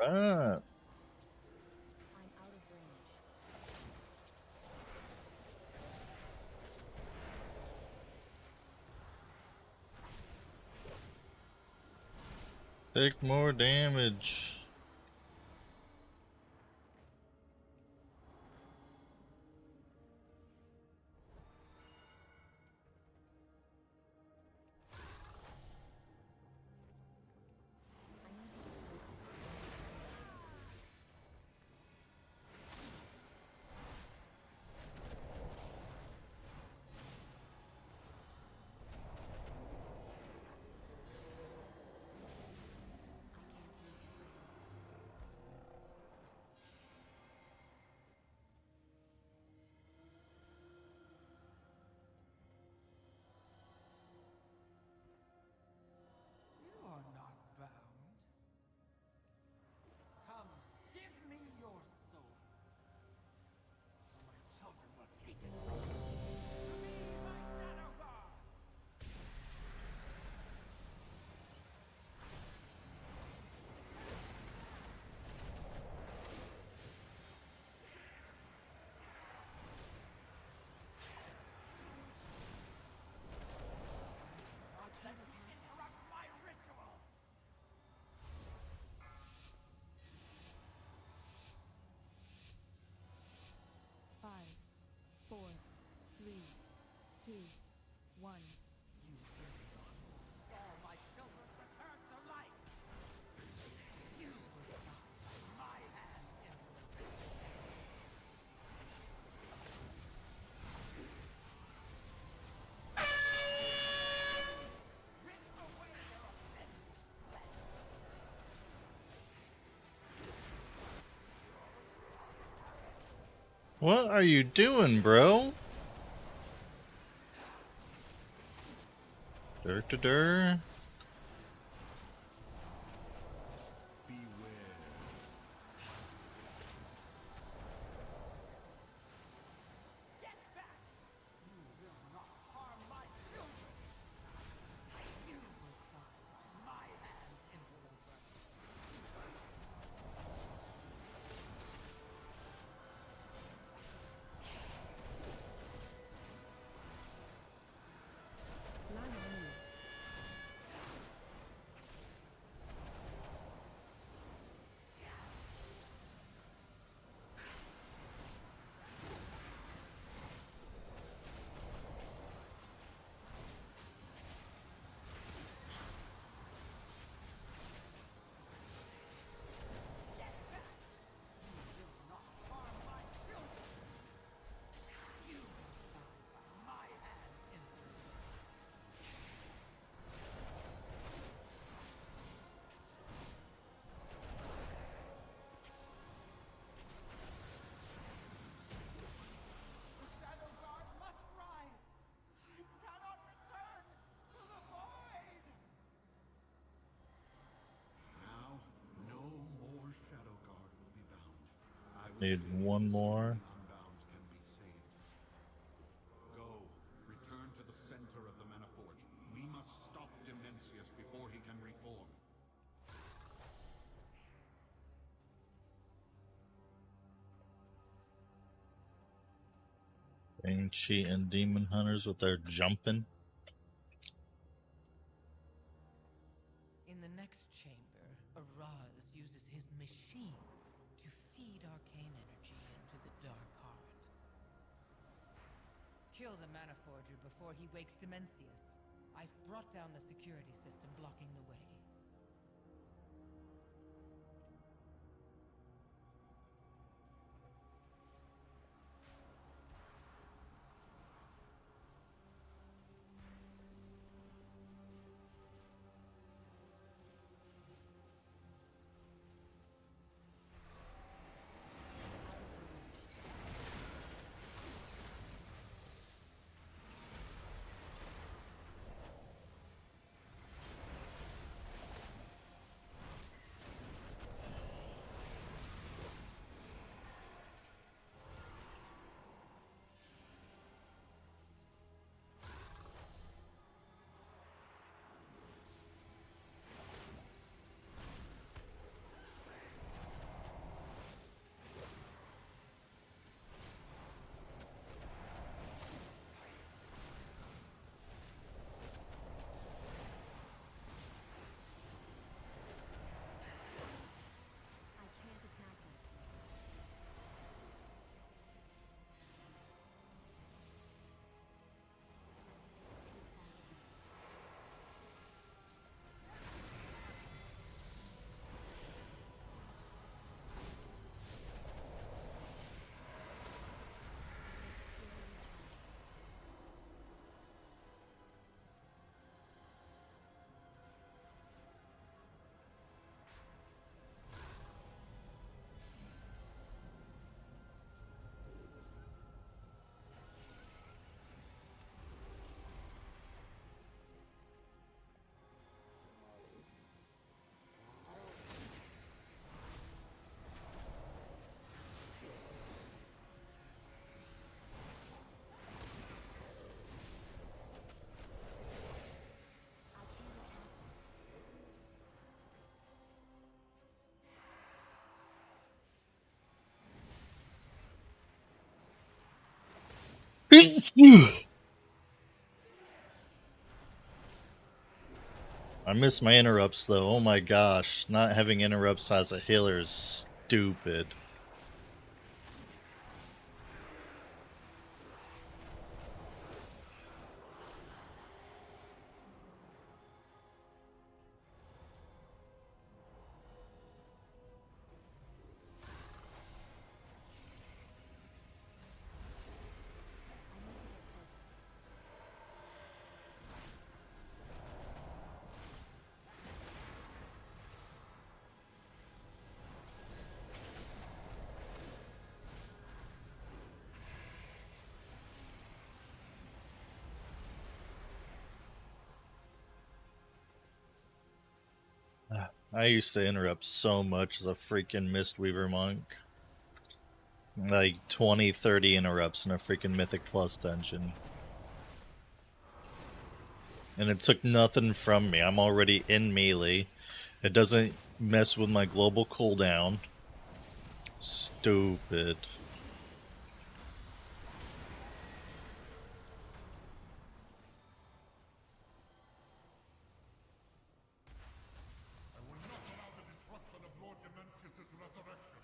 Right. Take more damage. What are you doing, bro? Dur. Need one more. Go, return to the center of the Mana Forge. We must Banshee and Demon Hunters with their jumping. In the next chamber, Araz uses his machines to feed arcane energy into the Dark Heart. Kill the Mana Forger before he wakes Dimensius. I've brought down the security system blocking the way. I miss my interrupts though. Oh my gosh, not having interrupts as a healer is stupid. I used to interrupt so much as a freaking Mistweaver monk. Like 20, 30 interrupts in a freaking Mythic Plus dungeon. And it took nothing from me. I'm already in melee. It doesn't mess with my global cooldown. Stupid. I will not allow the disruption of Lord Dimensius' resurrection.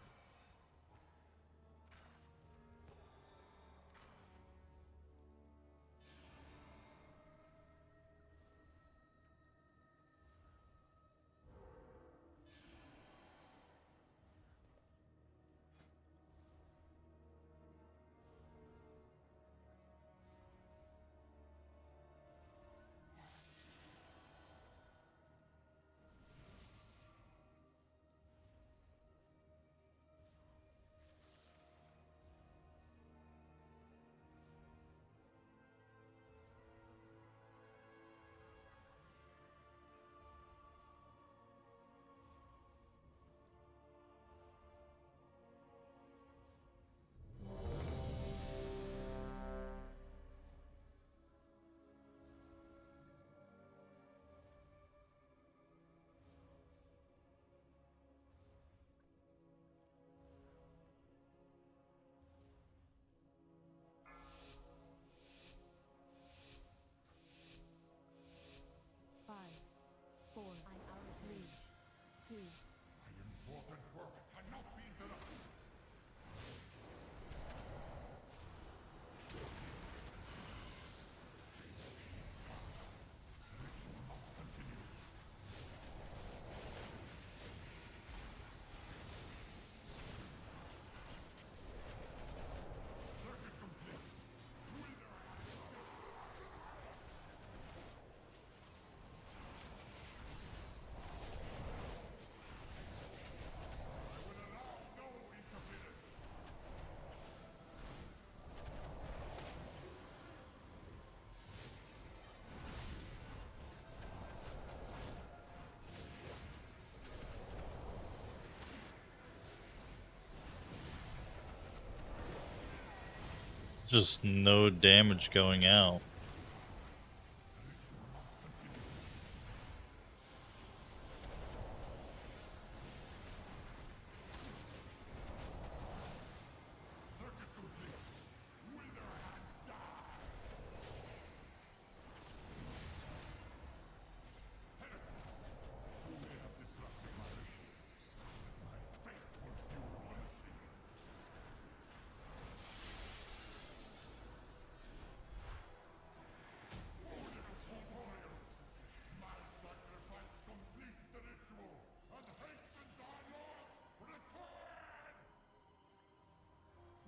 Just no damage going out.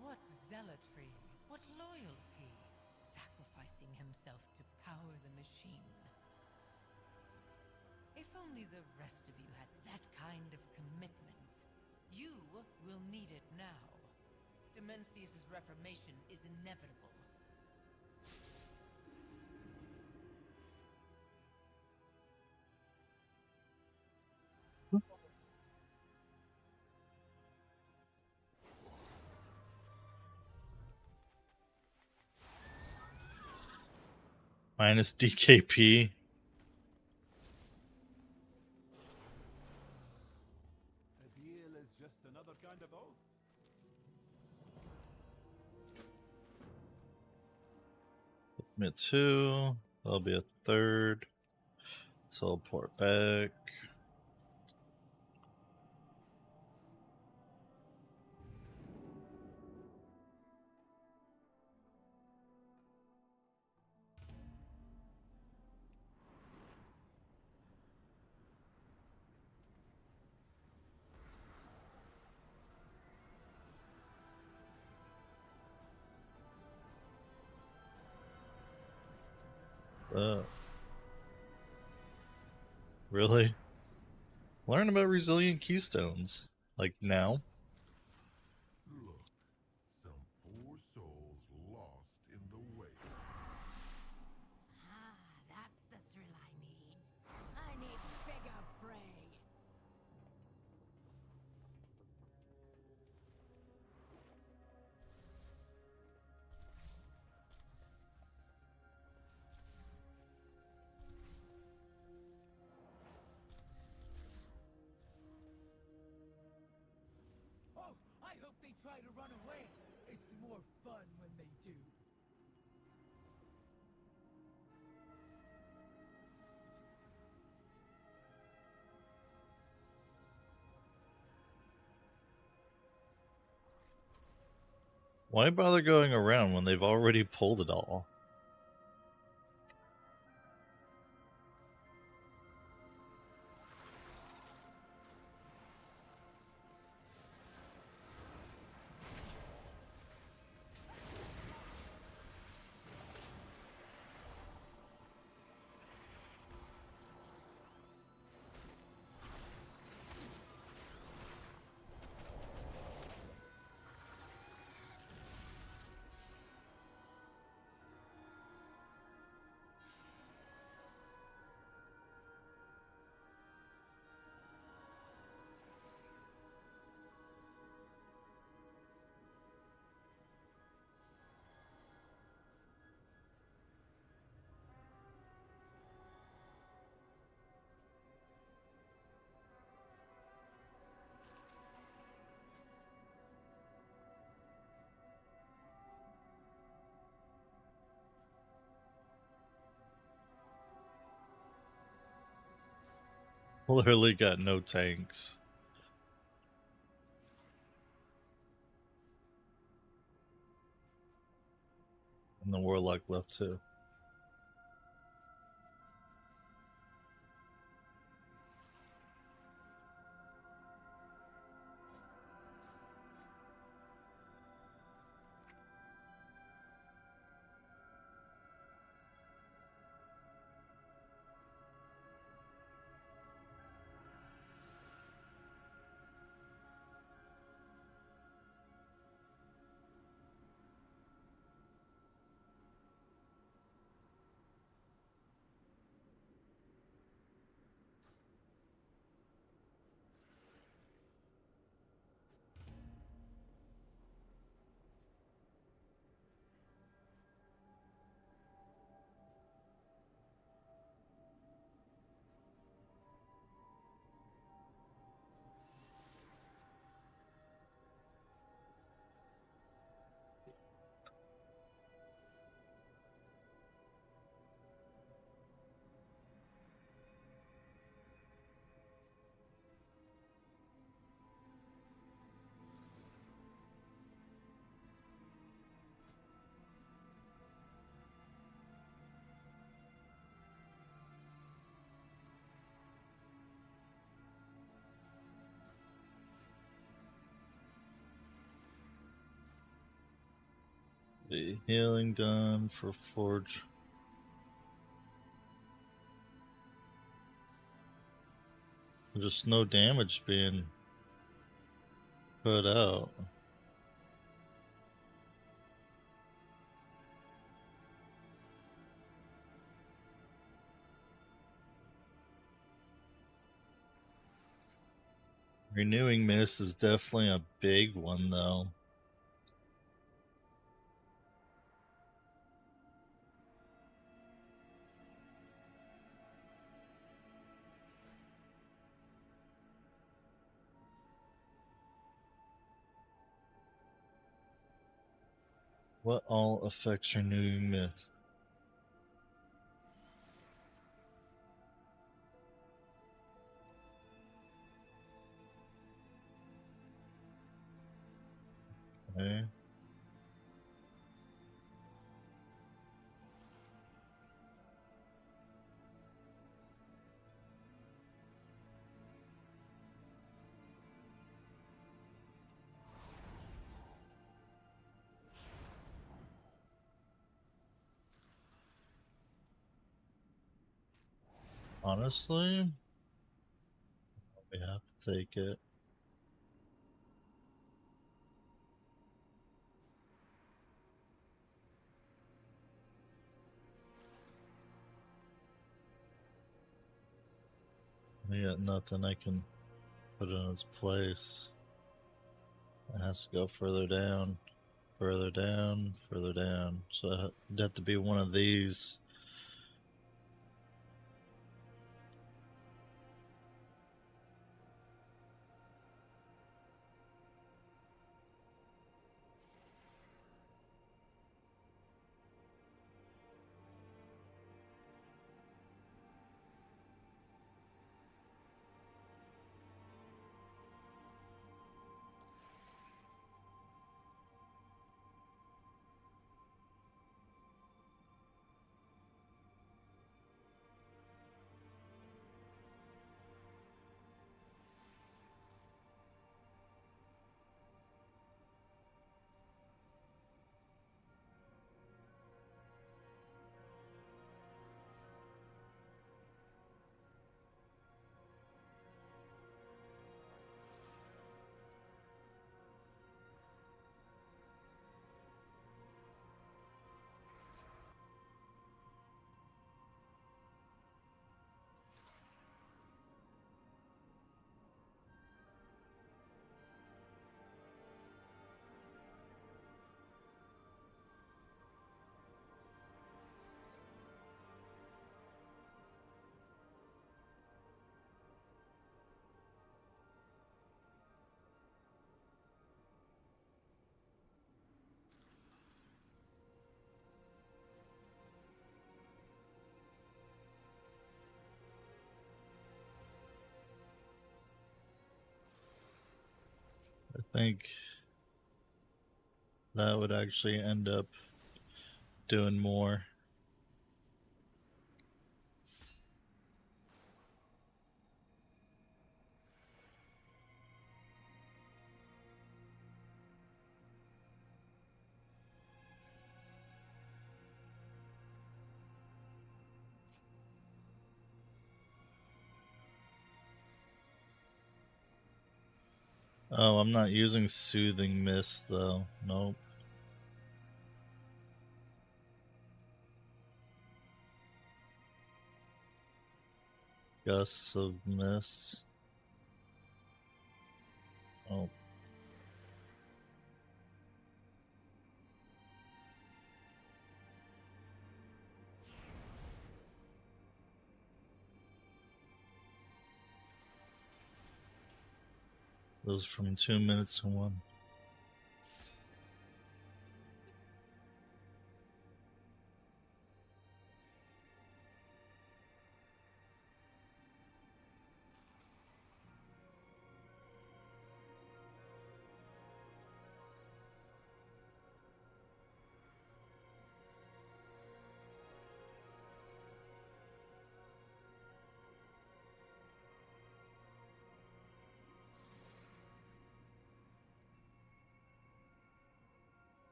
What zealotry, what loyalty, sacrificing himself to power the machine. If only the rest of you had that kind of commitment. You will need it now. Demencius' reformation is inevitable. Minus DKP. A deal is just another kind of oath. Me a 2. That'll be a 3rd. Teleport back. Really? Learn about resilient keystones. Like now? Look, some poor souls lost in the waste. Ah, that's the thrill I need. I need bigger prey. Oh, I hope they try to run away. It's more fun when they do. Why bother going around when they've already pulled it all? Literally got no tanks. And the Warlock left too. The healing done for Forge. Just no damage being put out. Renewing Mist is definitely a big one, though. What all affects Renewing Mist? Okay. Honestly, we have to take it. We got nothing I can put in its place. It has to go further down, further down, further down. So it'd have to be one of these. I think that would actually end up doing more. Oh, I'm not using Soothing Mist though. Nope. Gusts of Mist. Oh. Goes from 2 minutes to 1.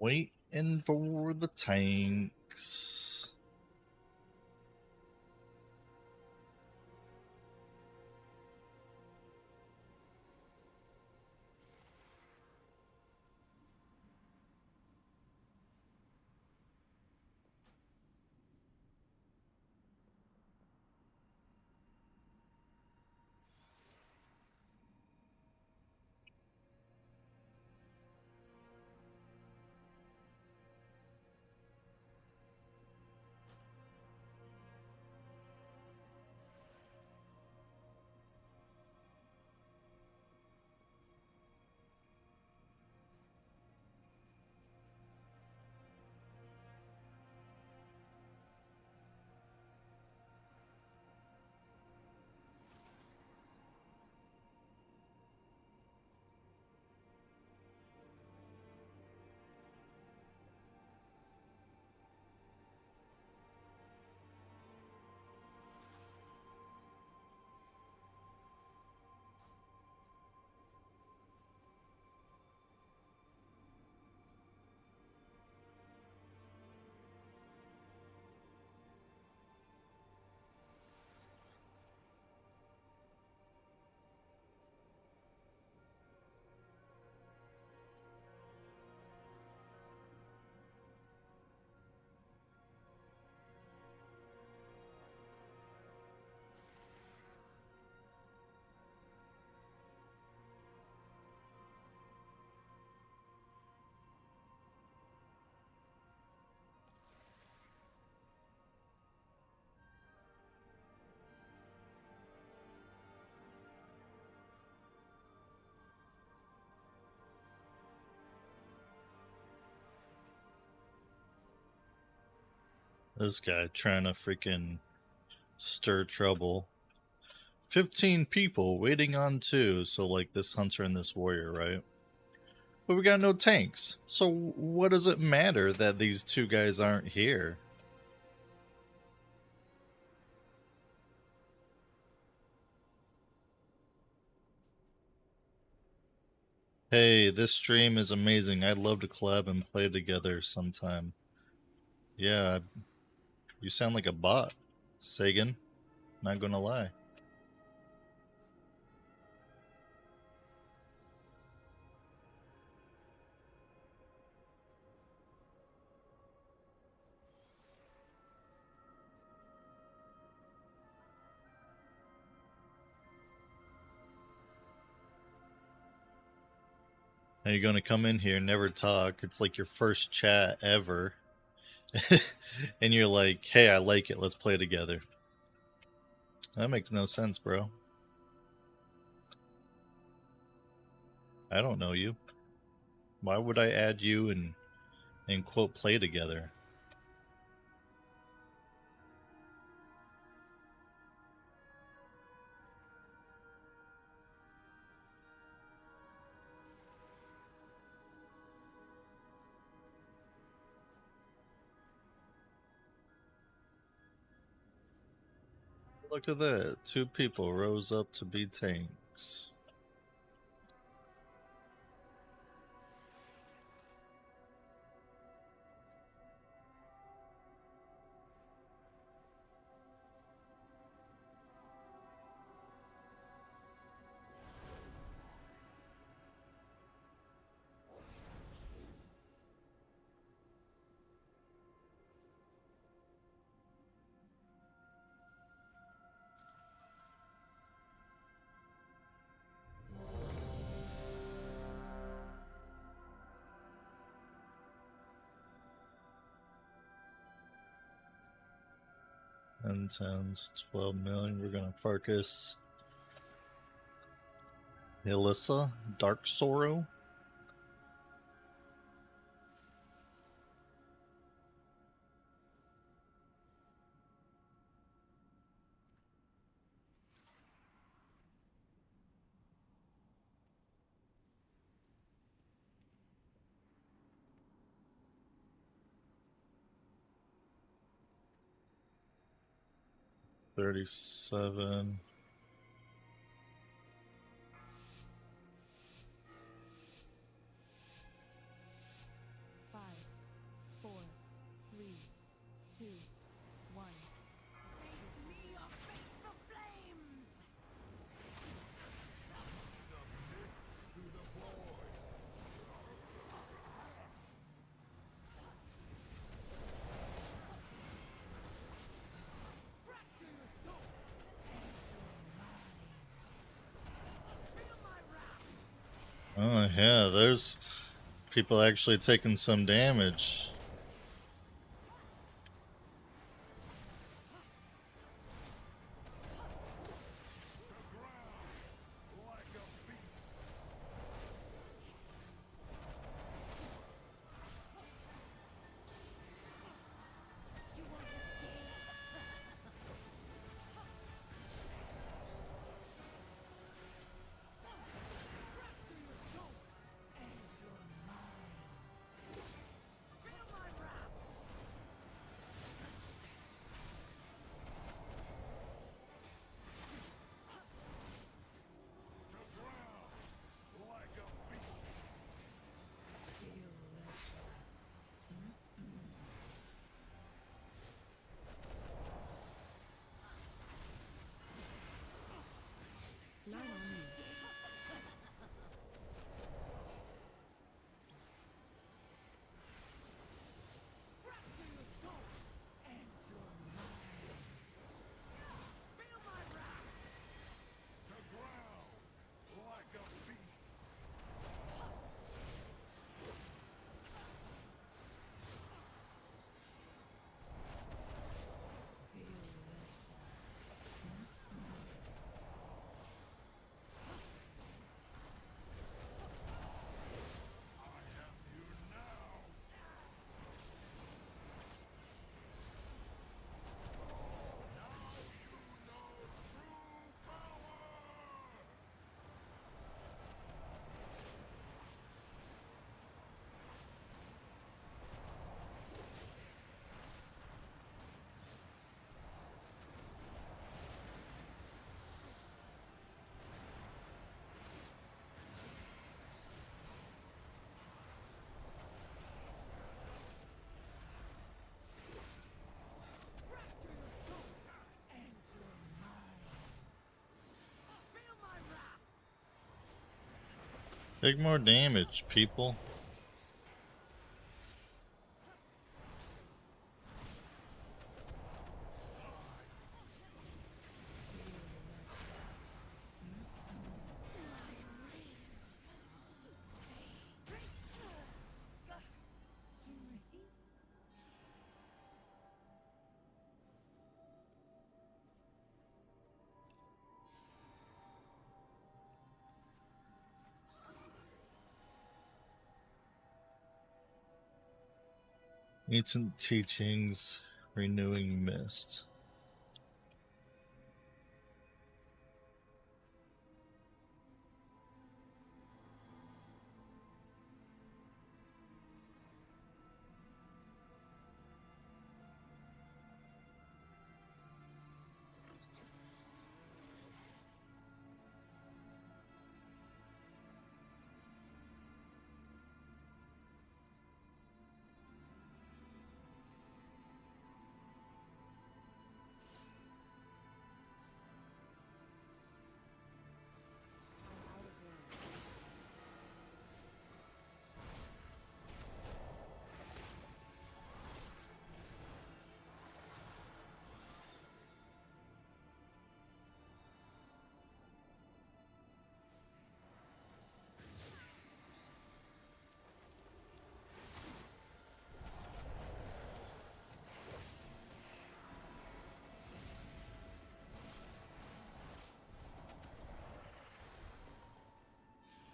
Waiting for the tanks. This guy trying to freaking stir trouble. 15 people waiting on 2, so like this hunter and this warrior, right? But we got no tanks. So what does it matter that these 2 guys aren't here? Hey, this stream is amazing. I'd love to collab and play together sometime. Yeah, you sound like a bot, Sagan. Not gonna lie. Are you gonna come in here, never talk? It's like your first chat ever. And you're like, hey, I like it, let's play together. That makes no sense, bro. I don't know you. Why would I add you and quote play together? Look at that. 2 people rose up to be tanks. And towns, 12 million. We're gonna focus. Alyssa, Dark Sorrow. $37. Five, Oh yeah, there's people actually taking some damage. Take more damage, people. Ancient teachings, renewing mist.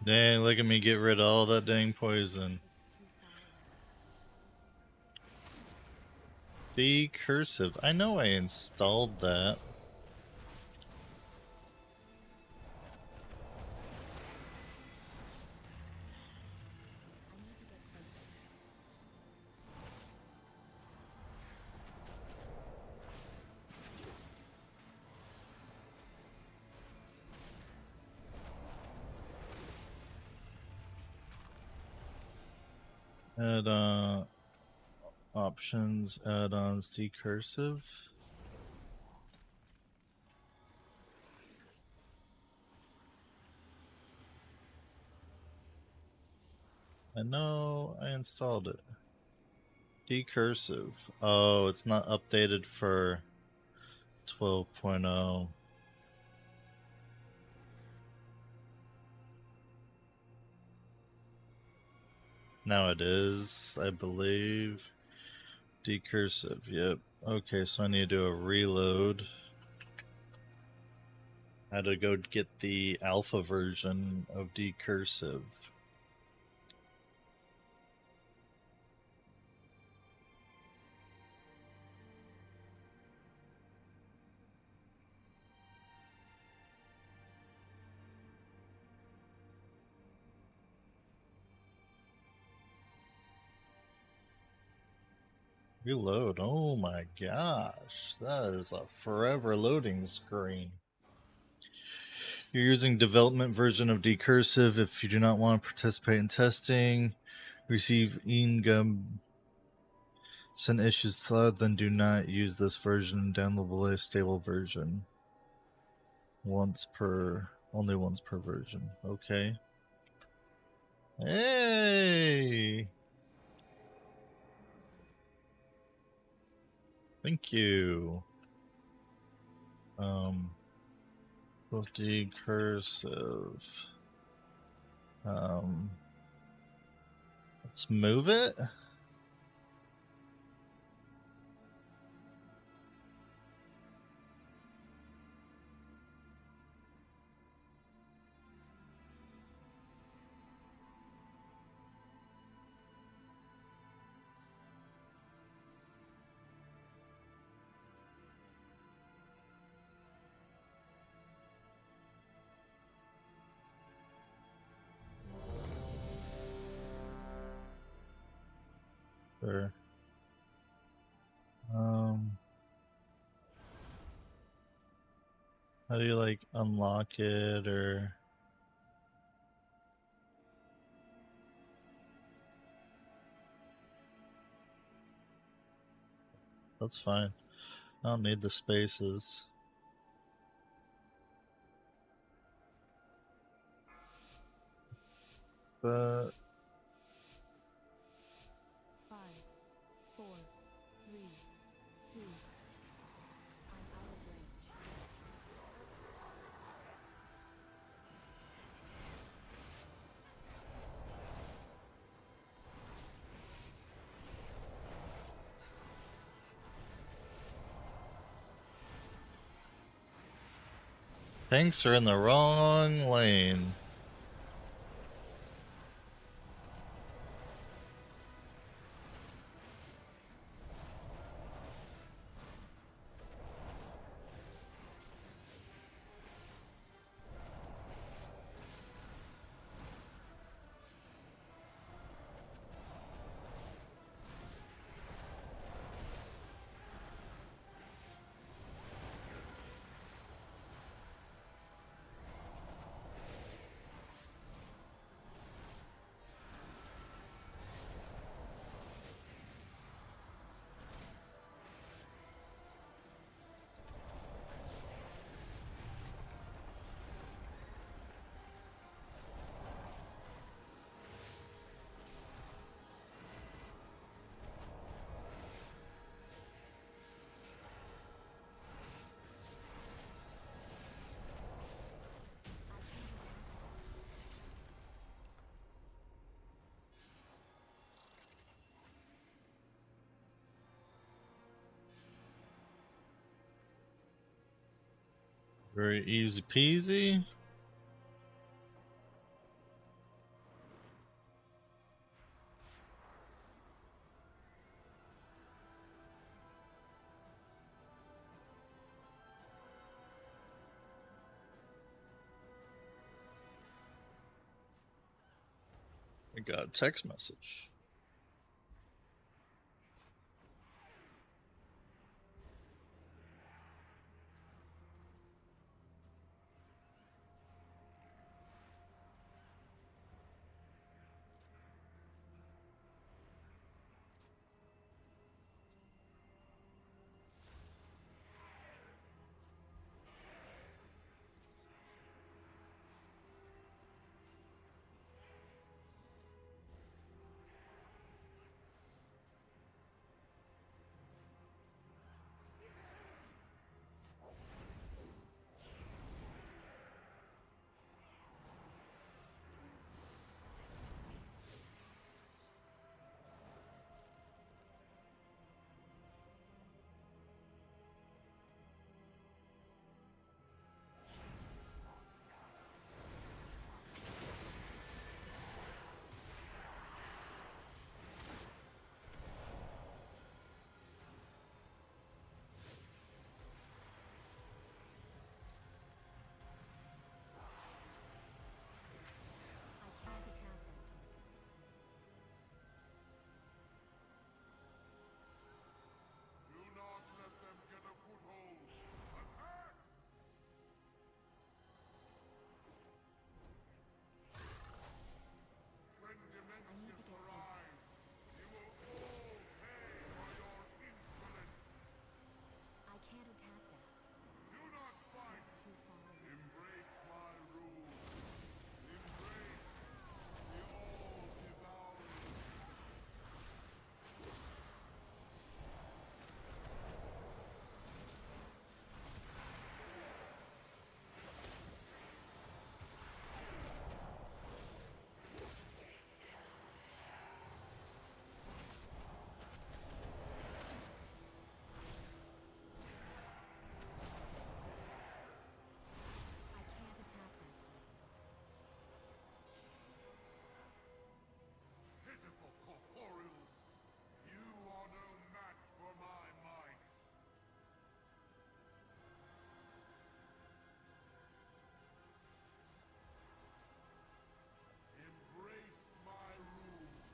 Dang, look at me get rid of all that dang poison. Be cursive. I know I installed that. Add options, add-ons, decursive. I know I installed it. Decursive. Oh, it's not updated for 12.0. . Now it is, I believe. Decursive, yep. Okay, so I need to do a reload. I had to go get the alpha version of decursive. Reload, oh my gosh, that is a forever loading screen. You're using development version of decursive. If you do not want to participate in testing, receive ingum, send issues cloud, then do not use this version. Download the latest stable version. Only once per version. Okay. Hey! Thank you. Both decursive. Let's move it. Sure. How do you like unlock it or? That's fine. I don't need the spaces. But 5, 4, 3, 2. I'm out of range. tanks are in the wrong lane. Very easy peasy. I got a text message.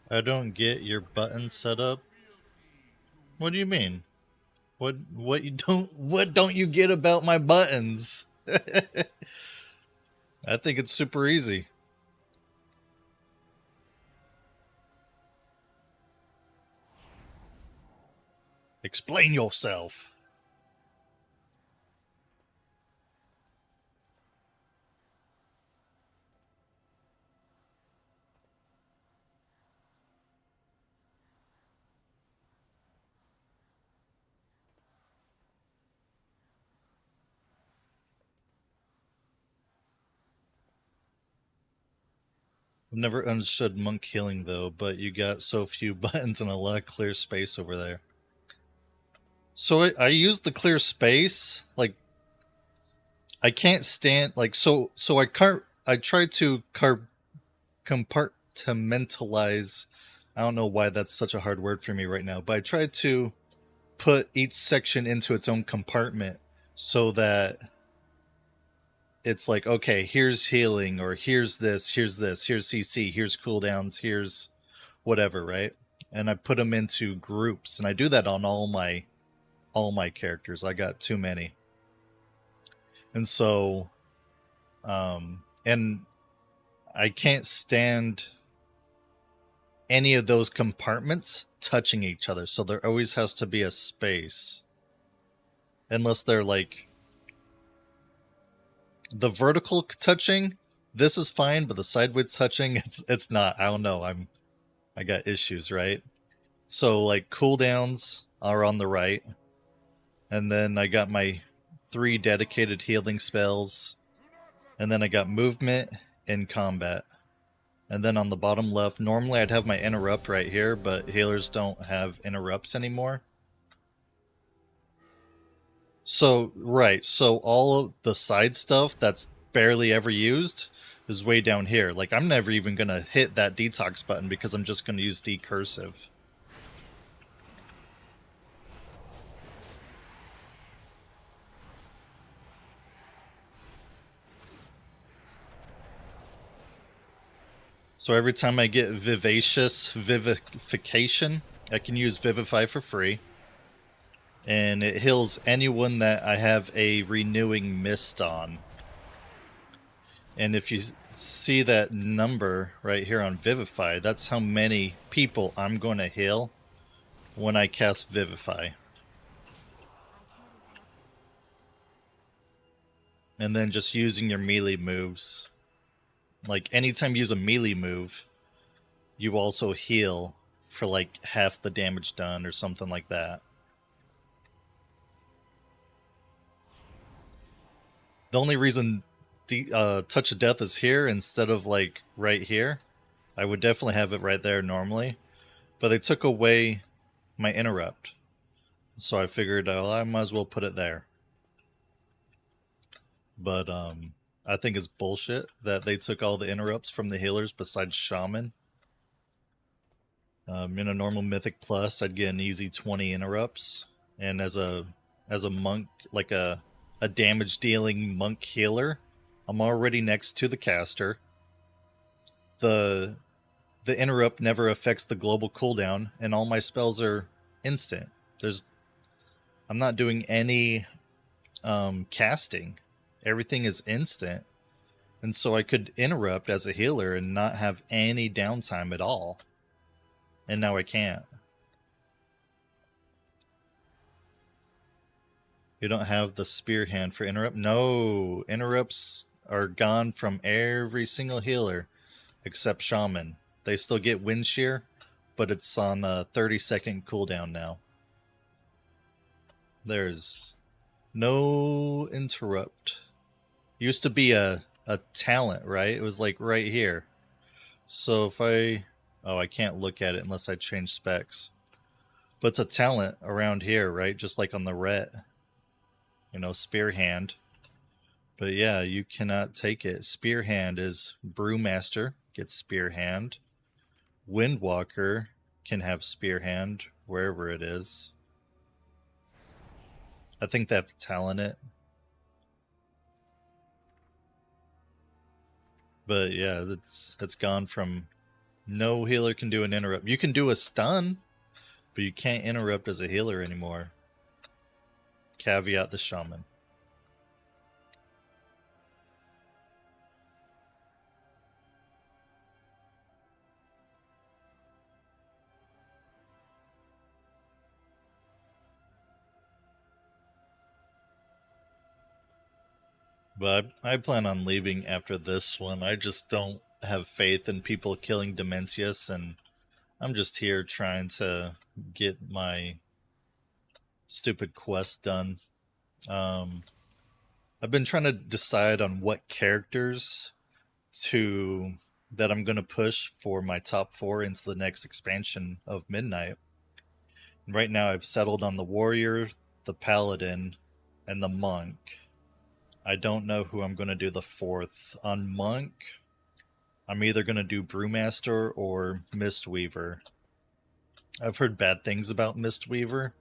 I don't get your button setup. What do you mean? What don't you get about my buttons? I think it's super easy. Explain yourself. I've never understood monk healing though, but you got so few buttons and a lot of clear space over there. So I use the clear space, like I can't stand like I try to compartmentalize. I don't know why that's such a hard word for me right now, but I try to put each section into its own compartment so that it's like, okay, here's healing, or here's this, here's CC, here's cooldowns, here's whatever, right? And I put them into groups, and I do that on all my characters. I got too many, and so, and I can't stand any of those compartments touching each other. So there always has to be a space, unless they're like the vertical touching. This is fine, but the sideways touching, it's not. I don't know. I got issues, right? So like cooldowns are on the right, and then I got my 3 dedicated healing spells, and then I got movement and combat. And then on the bottom left, normally I'd have my interrupt right here, but healers don't have interrupts anymore. So, right, so all of the side stuff that's barely ever used is way down here. Like, I'm never even going to hit that detox button because I'm just going to use decursive. So every time I get Vivacious Vivification, I can use Vivify for free. And it heals anyone that I have a Renewing Mist on. And if you see that number right here on Vivify, that's how many people I'm going to heal when I cast Vivify. And then just using your melee moves. Like, anytime you use a melee move, you also heal for like half the damage done or something like that. The only reason Touch of Death is here instead of like right here, I would definitely have it right there normally, but they took away my interrupt, so I figured I might as well put it there. But I think it's bullshit that they took all the interrupts from the healers besides Shaman. In a normal Mythic Plus, I'd get an easy 20 interrupts, and as a monk, like a damage dealing monk healer, I'm already next to the caster. The interrupt never affects the global cooldown, and all my spells are instant. I'm not doing any casting. Everything is instant. And so I could interrupt as a healer and not have any downtime at all. And now I can't. You don't have the spear hand for interrupt? No, interrupts are gone from every single healer except Shaman. They still get wind shear, but it's on a 30-second cooldown now. There's no interrupt. Used to be a talent, right? It was like right here. So if I can't look at it unless I change specs. But it's a talent around here, right? Just like on the ret. You know, spear hand. But yeah, you cannot take it. Spear hand is Brewmaster gets spear hand. Windwalker can have spear hand wherever it is. I think they have to talent it. But yeah, it's gone from No healer can do an interrupt. You can do a stun, but you can't interrupt as a healer anymore. Caveat the shaman. But I plan on leaving after this one. I just don't have faith in people killing Demencius, and I'm just here trying to get my stupid quest done. I've been trying to decide on what characters to that I'm gonna push for my top 4 into the next expansion of Midnight. Right now, I've settled on the warrior, the paladin, and the monk. I don't know who I'm gonna do the 4th. On monk, I'm either gonna do brewmaster or mistweaver. I've heard bad things about mistweaver,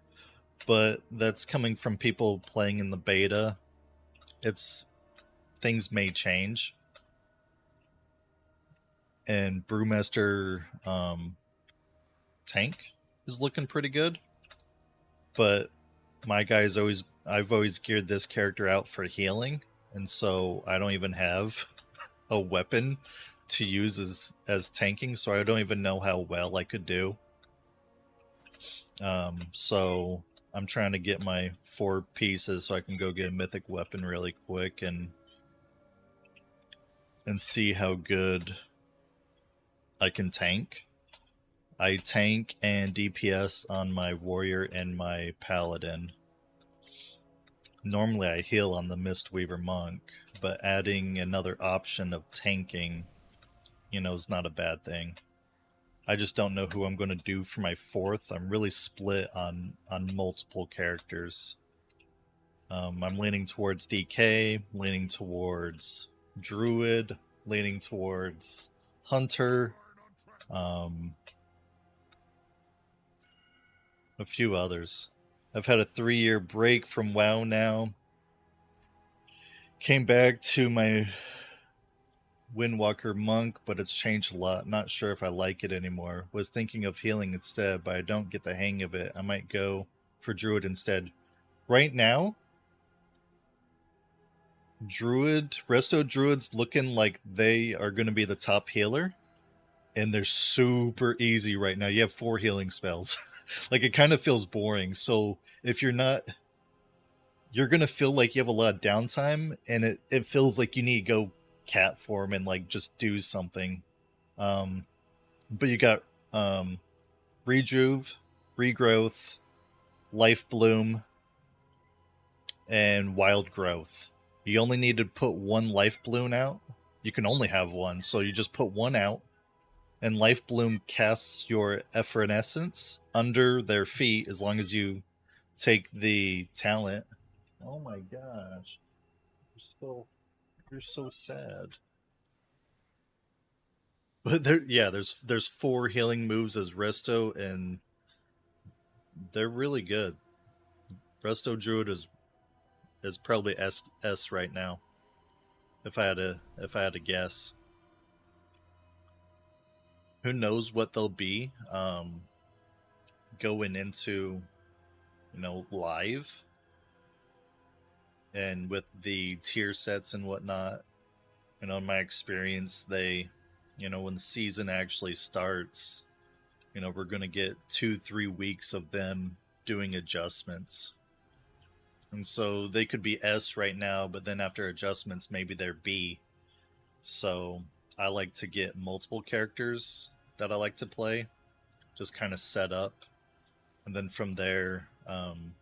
but that's coming from people playing in the beta. Things may change. And brewmaster tank is looking pretty good, but I've always geared this character out for healing, and so I don't even have a weapon to use as tanking, so I don't even know how well I could do. So I'm trying to get my 4 pieces so I can go get a mythic weapon really quick and see how good I can tank. I tank and DPS on my warrior and my paladin. Normally I heal on the Mistweaver monk, but adding another option of tanking, is not a bad thing. I just don't know who I'm going to do for my 4th. I'm really split on multiple characters. I'm leaning towards DK, leaning towards Druid, leaning towards Hunter, a few others. I've had a 3-year break from WoW now. Came back to my Windwalker monk, but it's changed a lot. Not sure if I like it anymore. Was thinking of healing instead, but I don't get the hang of it. I might go for Druid instead. Right now, Resto Druid's looking like they are going to be the top healer, and they're super easy right now. You have 4 healing spells. Like, it kind of feels boring. So if you're not, you're going to feel like you have a lot of downtime, and it feels like you need to go cat form and like just do something. But you got Rejuve, Regrowth, Life Bloom, and Wild Growth. You only need to put 1 Life Bloom out. You can only have 1, so you just put 1 out, and Life Bloom casts your Effervescence under their feet as long as you take the talent. Oh my gosh. You're so sad. But there's 4 healing moves as Resto, and they're really good. Resto Druid is probably S right now. If I had to guess. Who knows what they'll be going into live, and with the tier sets and whatnot. In my experience, they when the season actually starts, we're gonna get 2-3 weeks of them doing adjustments. And so they could be S right now, but then after adjustments, maybe they're B. So I like to get multiple characters that I like to play, just kind of set up. And then from there, kind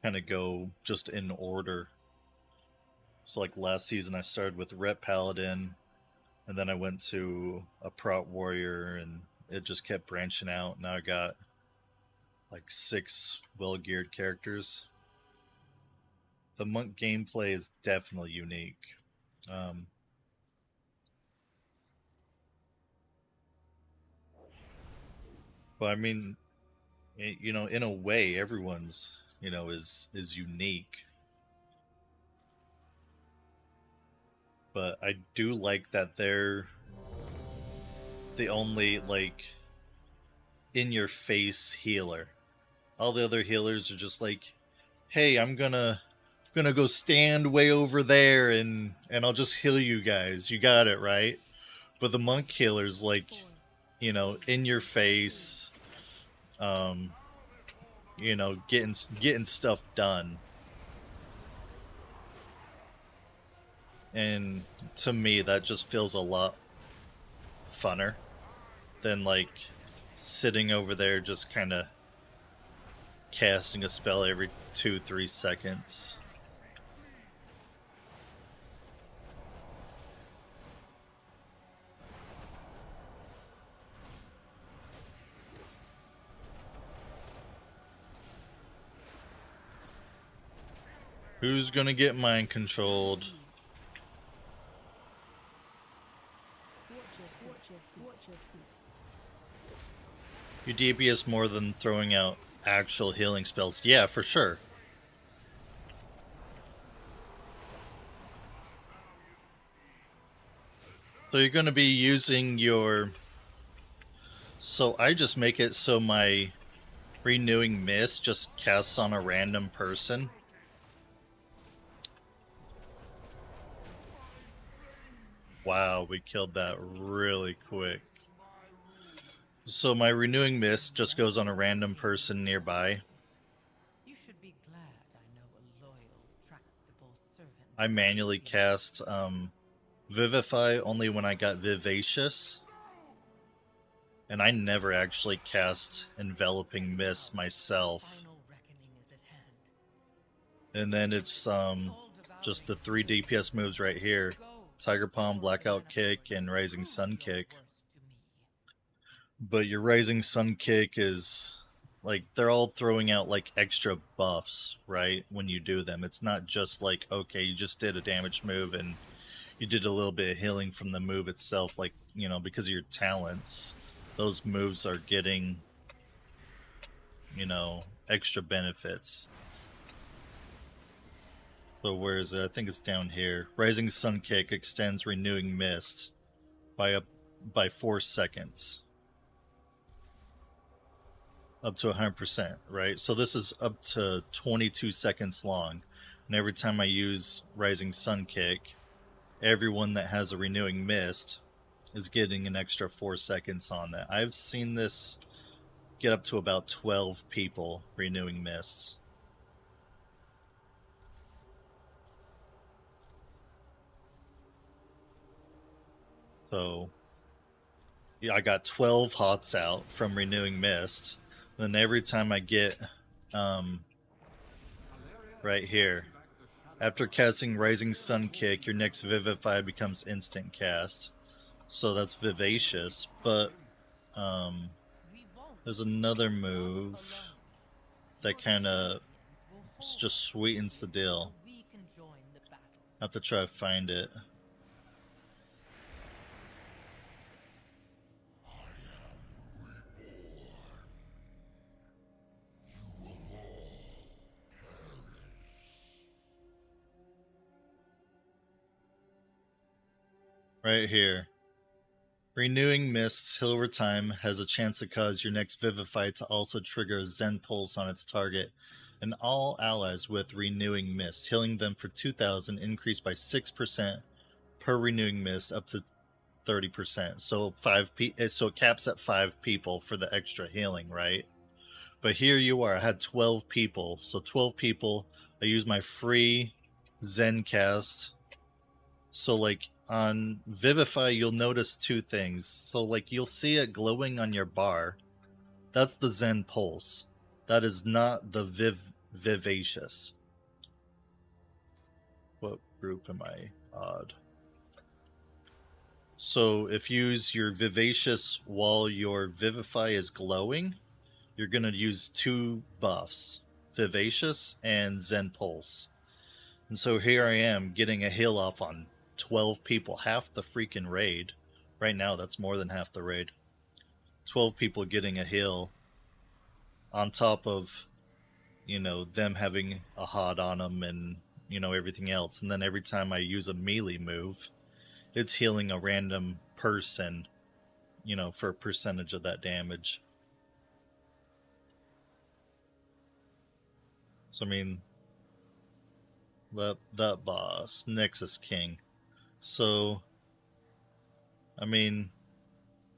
of go just in order. So like last season, I started with Rep Paladin, and then I went to a Prot Warrior, and it just kept branching out. Now I got like 6 well-geared characters. The monk gameplay is definitely unique. But I mean, in a way, everyone's is unique. but I do like that they're the only like in your face healer. All the other healers are just like, hey, I'm gonna go stand way over there and I'll just heal you guys. You got it, right? But the monk healer's like, you know, in your face, um, you know, getting stuff done. And to me, that just feels a lot funner than like sitting over there just kind of casting a spell every 2-3 seconds. Who's gonna get mind controlled? You DPS more than throwing out actual healing spells. Yeah, for sure. So you're going to be using your... So I just make it so my Renewing Mist just casts on a random person. Wow, we killed that really quick. So my Renewing Mist just goes on a random person nearby. You should be glad I know a loyal, tractable servant. I manually cast Vivify only when I got Vivacious. And I never actually cast Enveloping Mist myself. And then it's just the 3 DPS moves right here. Tiger Palm, Blackout Kick, and Rising Sun Kick. But your Rising Sun Kick is like, they're all throwing out like extra buffs, right? When you do them. It's not just like, okay, you just did a damage move and you did a little bit of healing from the move itself, like, you know, because of your talents. Those moves are getting, you know, extra benefits. So where is it? I think it's down here. Rising Sun Kick extends Renewing Mist by 4 seconds. Up to 100%, right? So this is up to 22 seconds long. And every time I use Rising Sun Kick, everyone that has a Renewing Mist is getting an extra 4 seconds on that. I've seen this get up to about 12 people Renewing Mists. So, yeah, I got 12 hots out from Renewing Mist. Then every time I get, right here, after casting Rising Sun Kick, your next Vivify becomes instant cast. So that's Vivacious, but there's another move that kind of just sweetens the deal. I have to try to find it. Right here. Renewing Mist's heal over time has a chance to cause your next Vivify to also trigger a Zen Pulse on its target, and all allies with Renewing Mist, healing them for 2,000, increased by 6% per Renewing Mist up to 30%. So so it caps at 5 people for the extra healing, right? But here you are, I had 12 people, so 12 people. I use my free Zen cast. So like on Vivify, you'll notice 2 things. So like you'll see it glowing on your bar. That's the Zen Pulse. That is not the Vivacious. What group am I? Odd. So if you use your Vivacious while your Vivify is glowing, you're going to use 2 buffs, Vivacious and Zen Pulse. And so here I am getting a heal off on 12 people, half the freaking raid. Right now, that's more than half the raid. 12 people getting a heal on top of, you know, them having a hot on them and, you know, everything else. And then every time I use a melee move, it's healing a random person, you know, for a percentage of that damage. So I mean, that boss, Nexus King. So I mean,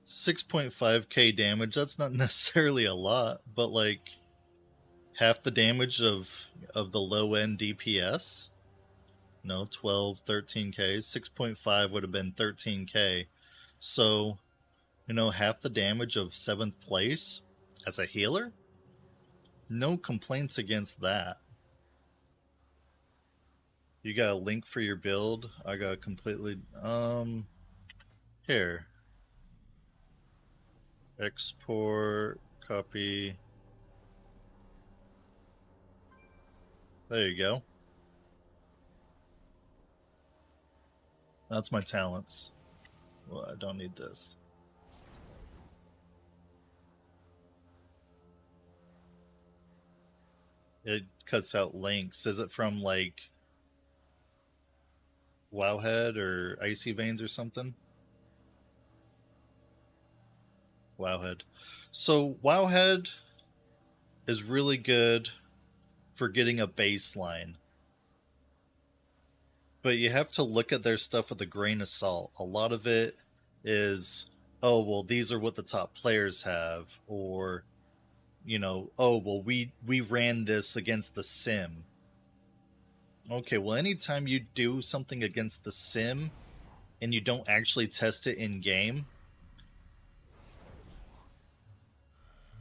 6.5k damage, that's not necessarily a lot, but like half the damage of the low end DPS. No, 12, 13k. 6.5 would have been 13k. So, you know, half the damage of 7th place as a healer? No complaints against that. You got a link for your build? I got completely here. Export, copy. There you go. That's my talents. Well, I don't need this. It cuts out links. Is it from like Wowhead or Icy Veins or something? Wowhead. So Wowhead is really good for getting a baseline. But you have to look at their stuff with a grain of salt. A lot of it is, oh, well, these are what the top players have. Or, you know, oh, well, we ran this against the sim. Okay, well, anytime you do something against the sim and you don't actually test it in game,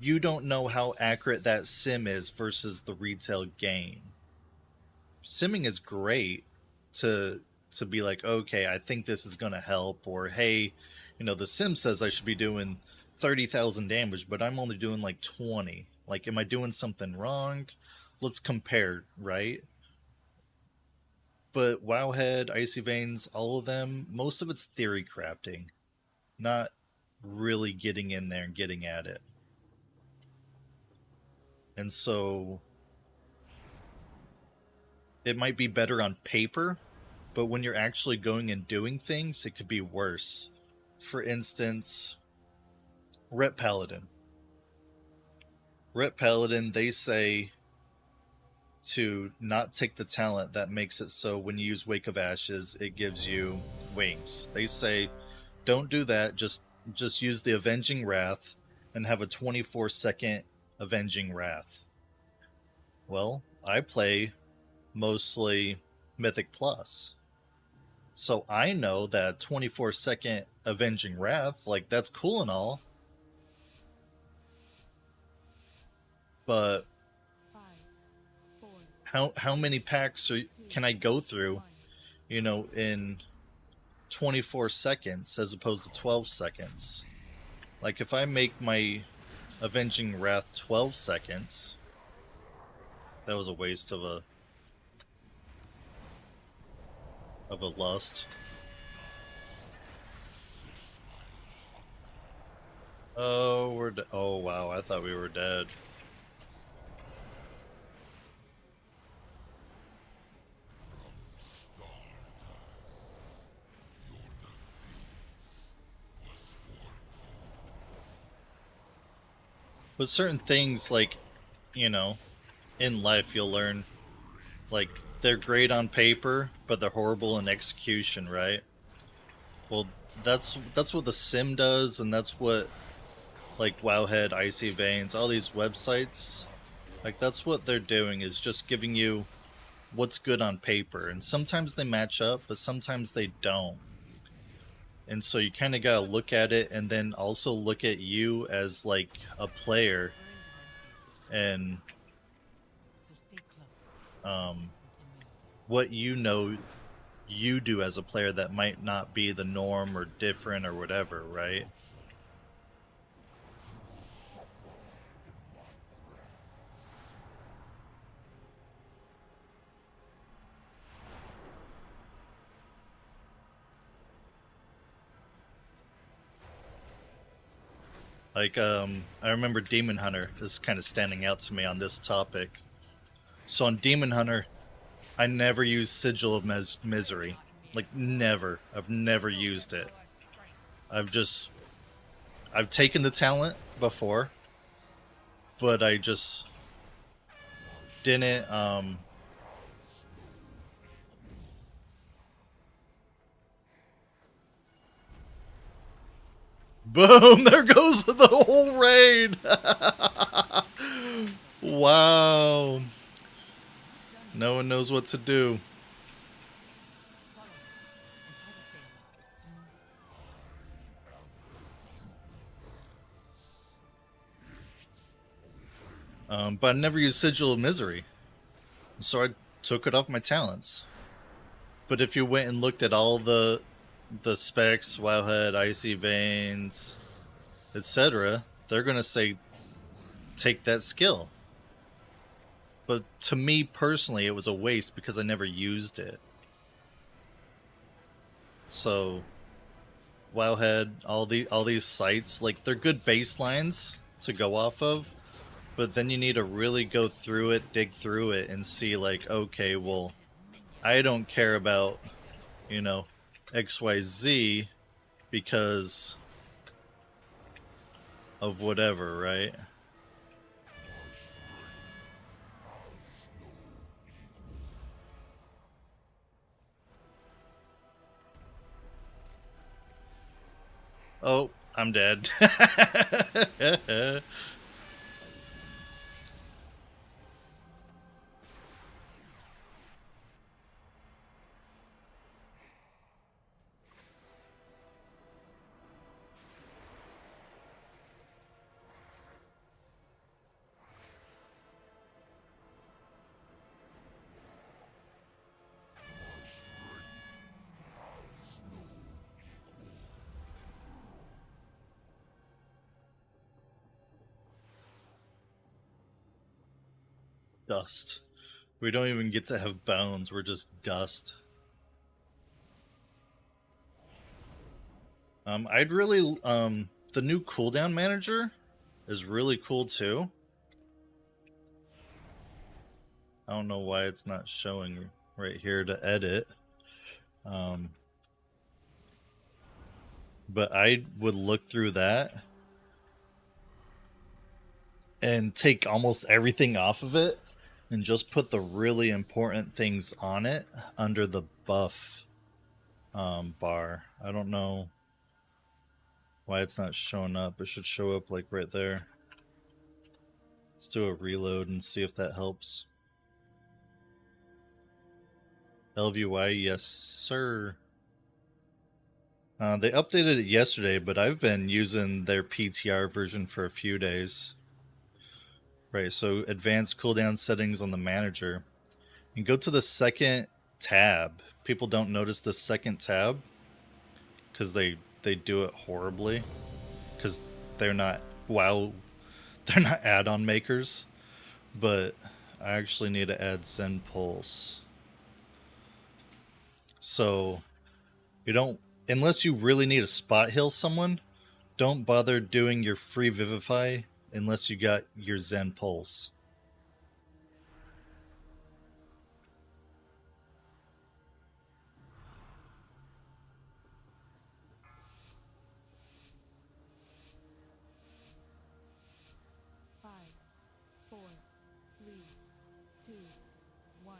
you don't know how accurate that sim is versus the retail game. Simming is great to be like, okay, I think this is going to help, or hey, you know, the sim says I should be doing 30,000 damage, but I'm only doing like 20. Like, am I doing something wrong? Let's compare, right? But Wowhead, Icy Veins, all of them, most of it's theory crafting, not really getting in there and getting at it. And so it might be better on paper, but when you're actually going and doing things, it could be worse. For instance, Ret Paladin. Ret Paladin, they say to not take the talent that makes it so when you use Wake of Ashes, it gives you wings. They say, don't do that, just use the Avenging Wrath and have a 24-second Avenging Wrath. Well, I play mostly Mythic Plus. So I know that 24-second Avenging Wrath, like, that's cool and all. But how many packs can I go through, you know, in 24 seconds as opposed to 12 seconds? Like, if I make my Avenging Wrath 12 seconds, that was a waste of a lust. Oh, oh wow, I thought we were dead. But certain things, like, you know, in life you'll learn, like, they're great on paper, but they're horrible in execution, right? Well, that's what the sim does, and that's what, like, Wowhead, Icy Veins, all these websites, like, that's what they're doing, is just giving you what's good on paper. And sometimes they match up, but sometimes they don't. And so you kind of got to look at it and then also look at you as, like, a player and what you know you do as a player that might not be the norm or different or whatever, right? Like, I remember Demon Hunter is kind of standing out to me on this topic. So on Demon Hunter, I never use Sigil of Misery. Like, never. I've never used it. I've taken the talent before, but I just didn't, boom! There goes the whole raid! Wow. No one knows what to do. Follow me, and try to stay alive. But I never used Sigil of Misery, so I took it off my talents. But if you went and looked at all the specs, Wowhead, Icy Veins, etc., they're gonna say take that skill. But to me personally, it was a waste because I never used it. So, Wowhead, all these sites, like, they're good baselines to go off of, but then you need to really go through it, dig through it, and see, like, okay, well, I don't care about, you know, XYZ because of whatever, right? Oh, I'm dead. Dust. We don't even get to have bones, we're just dust. I'd really, the new cooldown manager is really cool too. I don't know why it's not showing right here to edit. But I would look through that and take almost everything off of it and just put the really important things on it under the buff bar. I don't know why it's not showing up. It should show up like right there. Let's do a reload and see if that helps. LVY, yes sir. They updated it yesterday, but I've been using their PTR version for a few days. Right, so advanced cooldown settings on the manager. And go to the second tab. People don't notice the second tab because they do it horribly. Because they're not they're not add-on makers. But I actually need to add Zen Pulse. So you don't, unless you really need to spot heal someone, don't bother doing your free Vivify unless you got your Zen Pulse. Five, four, three, two, one.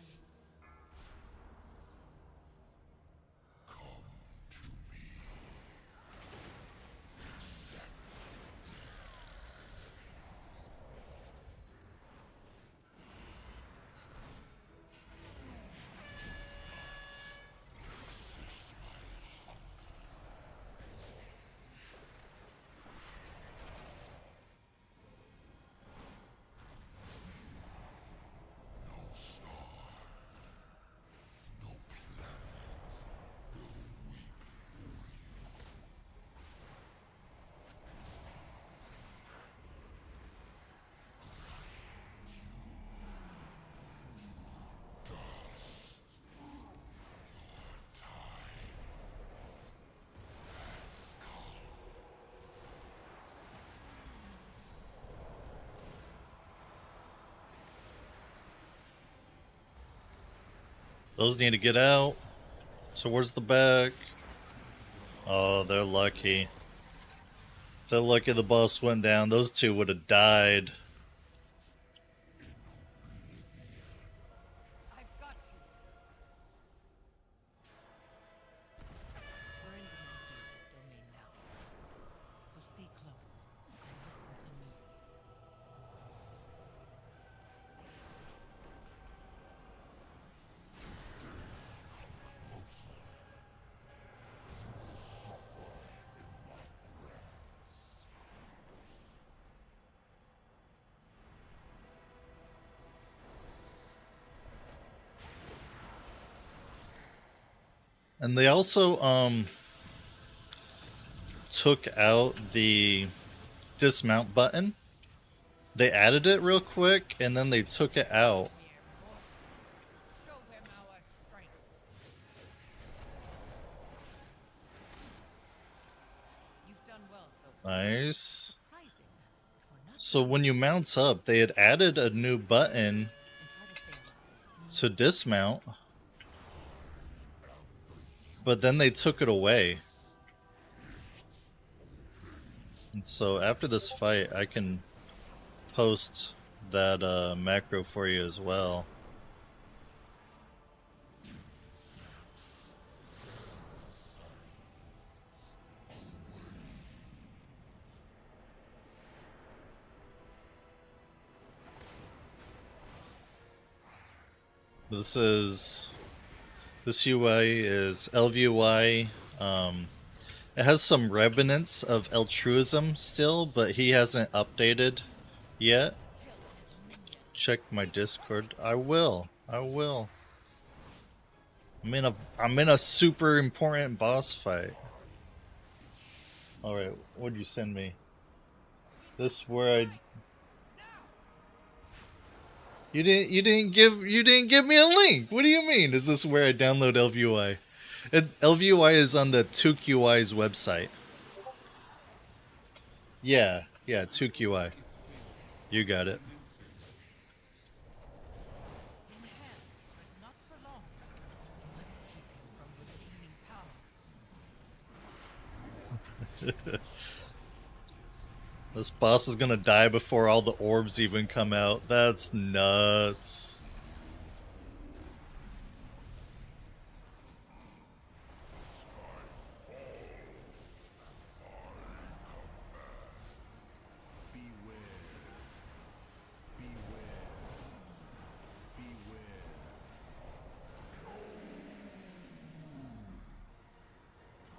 Those need to get out. Towards the back. Oh, they're lucky. They're lucky the boss went down. Those two would have died. I've got you. We're in Dimensius' domain now, so stay close and listen to me. And they also took out the dismount button. They added it real quick and then they took it out. Mere mortal. Show them our strength. You've done well so far. Nice. Surprising. We're not So when you mount up, they had added a new button and try to stay alive. to dismount, but then they took it away. And so after this fight, I can post that macro for you as well. This UI is LVUI. It has some remnants of altruism still, but he hasn't updated yet. Check my Discord. I will. I'm in a super important boss fight. All right, what'd you send me? This where I. You didn't give me a link. What do you mean? Is this where I download LVUI? LVUI is on the 2QI's website. Yeah, 2QI. You got it. In hand, but not for long. We must keep him from regaining power. This boss is gonna die before all the orbs even come out. That's nuts.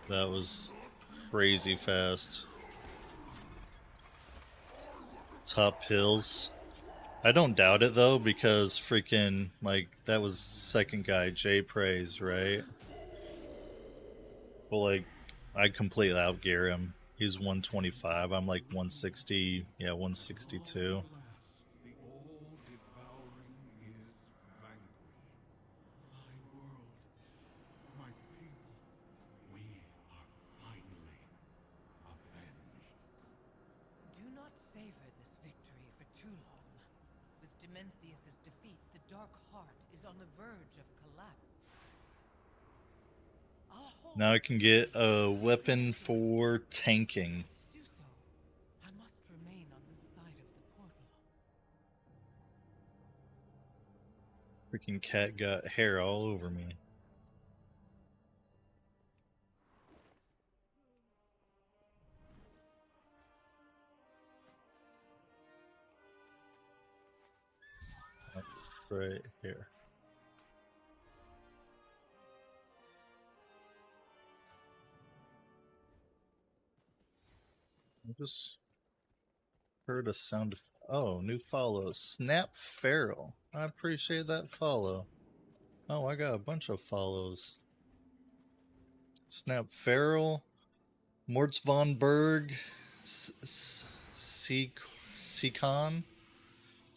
That was crazy fast. Top hills. I don't doubt it though, because freaking, like, that was second guy, Jay Praise, right? But like, I completely outgear him. He's 125. I'm like 160. Yeah, 162. The all-devouring is vanquished. My world, my people, we are finally avenged. Do not savor this victory for too long. With Dimensius' defeat, the Dark Heart is on the verge of collapse. I'll hold Now I can get a weapon for tanking. to do so. I must remain on this side of the portal. Freaking cat got hair all over me. Right here. I just heard a sound of. Oh, new follow. Snap Farrell. I appreciate that follow. Oh, I got a bunch of follows. Snap Farrell, Mortz von Berg, Seacon.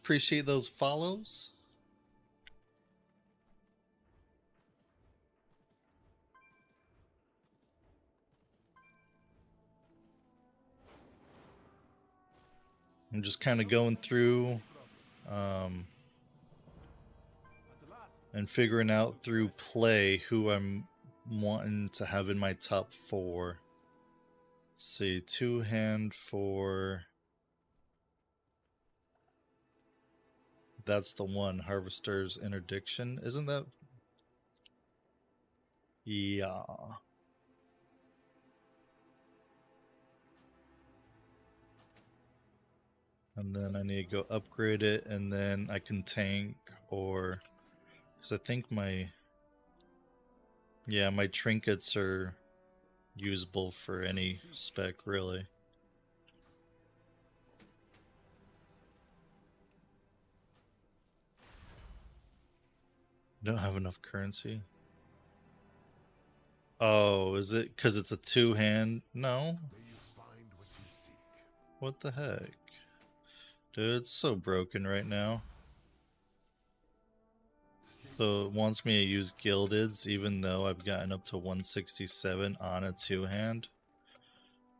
Appreciate those follows. I'm just kind of going through and figuring out through play who I'm wanting to have in my top 4. Let's see, 2-hand for... That's the one, Harvester's Interdiction. Isn't that... Yeah. And then I need to go upgrade it, and then I can tank, or... Because I think my... Yeah, my trinkets are usable for any spec, really. Don't have enough currency. Oh, is it because it's a 2-hand? No. May you find what you seek. What the heck? Dude, it's so broken right now. So it wants me to use Gildeds even though I've gotten up to 167 on a 2-hand.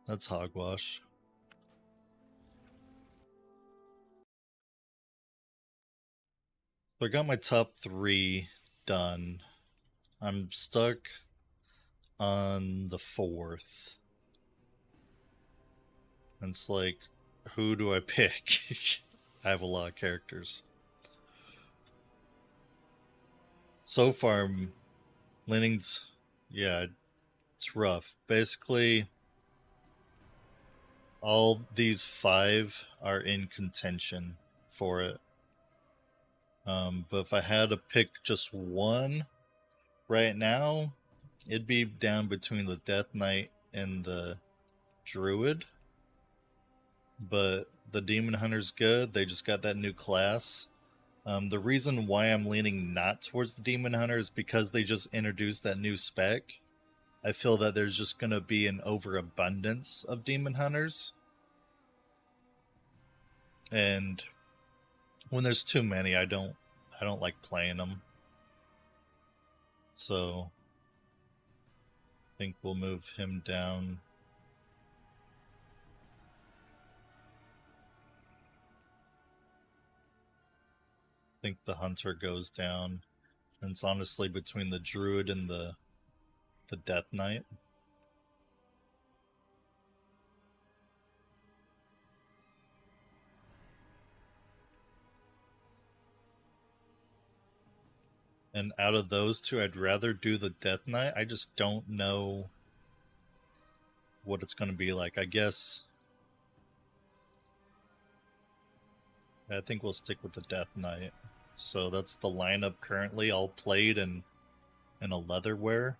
That's hogwash. So I got my top 3 done. I'm stuck on the 4th. And it's like, who do I pick? I have a lot of characters. So far, I'm leaning, yeah, it's rough. Basically, all these 5 are in contention for it. But if I had to pick just one right now, it'd be down between the Death Knight and the Druid. But the Demon Hunter's good. They just got that new class. The reason why I'm leaning not towards the Demon Hunter is because they just introduced that new spec. I feel that there's just going to be an overabundance of Demon Hunters. And when there's too many, I don't like playing them. So I think we'll move him down. I think the Hunter goes down. And it's honestly between the Druid and the Death Knight. And out of those two, I'd rather do the Death Knight. I just don't know what it's going to be like. I guess I think we'll stick with the Death Knight. So that's the lineup currently, all played in a leatherware.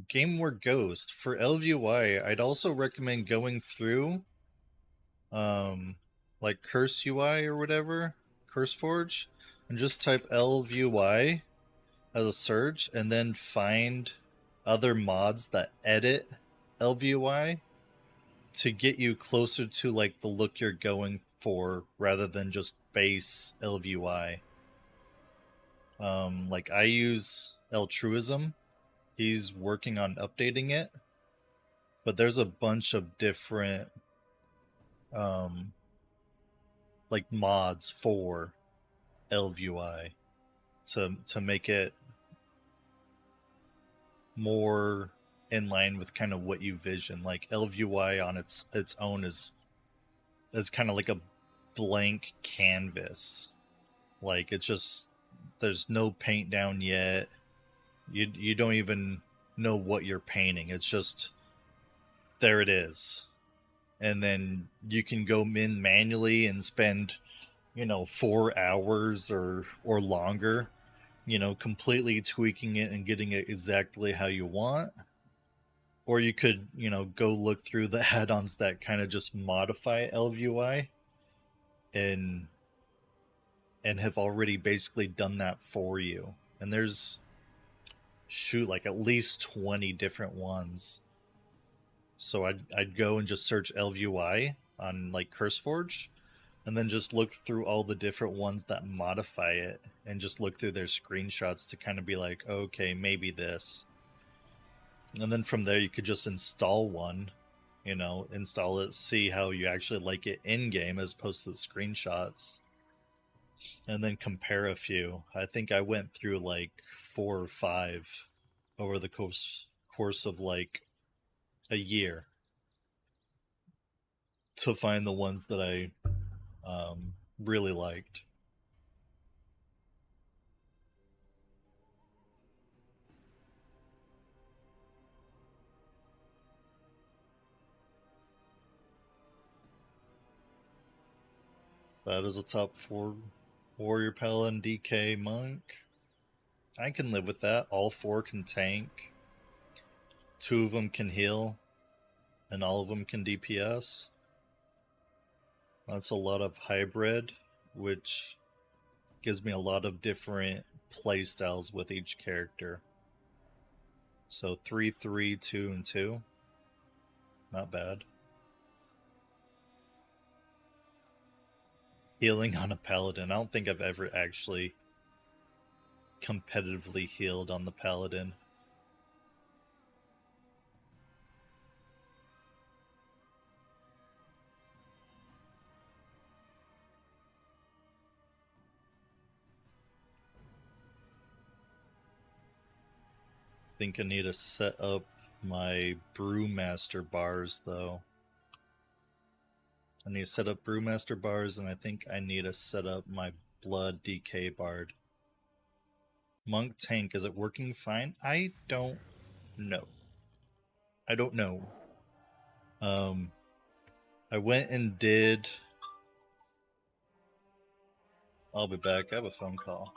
Game War Ghost. For LVUI, I'd also recommend going through like Curse UI or whatever, CurseForge, and just type LVUI as a search and then find other mods that edit LVUI to get you closer to like the look you're going for rather than just base LVUI. Like I use Altruism. He's working on updating it, but there's a bunch of different like mods for LVUI to make it more in line with kind of what you vision. Like LVUI on its own is kind of like a blank canvas. Like it's just there's no paint down yet. You don't even know what you're painting. It's just there it is. And then you can go in manually and spend 4 hours or longer completely tweaking it and getting it exactly how you want. Or you could go look through the add-ons that kind of just modify LVUI and have already basically done that for you. And there's like at least 20 different ones. So I'd go and just search LVUI on like CurseForge and then just look through all the different ones that modify it and just look through their screenshots to kind of be like, okay, maybe this. And then from there, you could just install one, you know, install it, see how you actually like it in game as opposed to the screenshots, and then compare a few. I think I went through like 4 or 5 over the course of like a year to find the ones that I really liked. That is a top 4 warrior paladin DK monk. I can live with that. All 4 can tank. 2 of them can heal, and all of them can DPS. That's a lot of hybrid, which gives me a lot of different playstyles with each character. So 3, 3, 2, and 2. Not bad. Healing on a paladin. I don't think I've ever actually competitively healed on the paladin. Think I need to set up my brewmaster bars though. I need to set up brewmaster bars, and I think I need to set up my blood DK bard. Monk tank, is it working fine? I don't know. I don't know. I went and did. I'll be back. I have a phone call.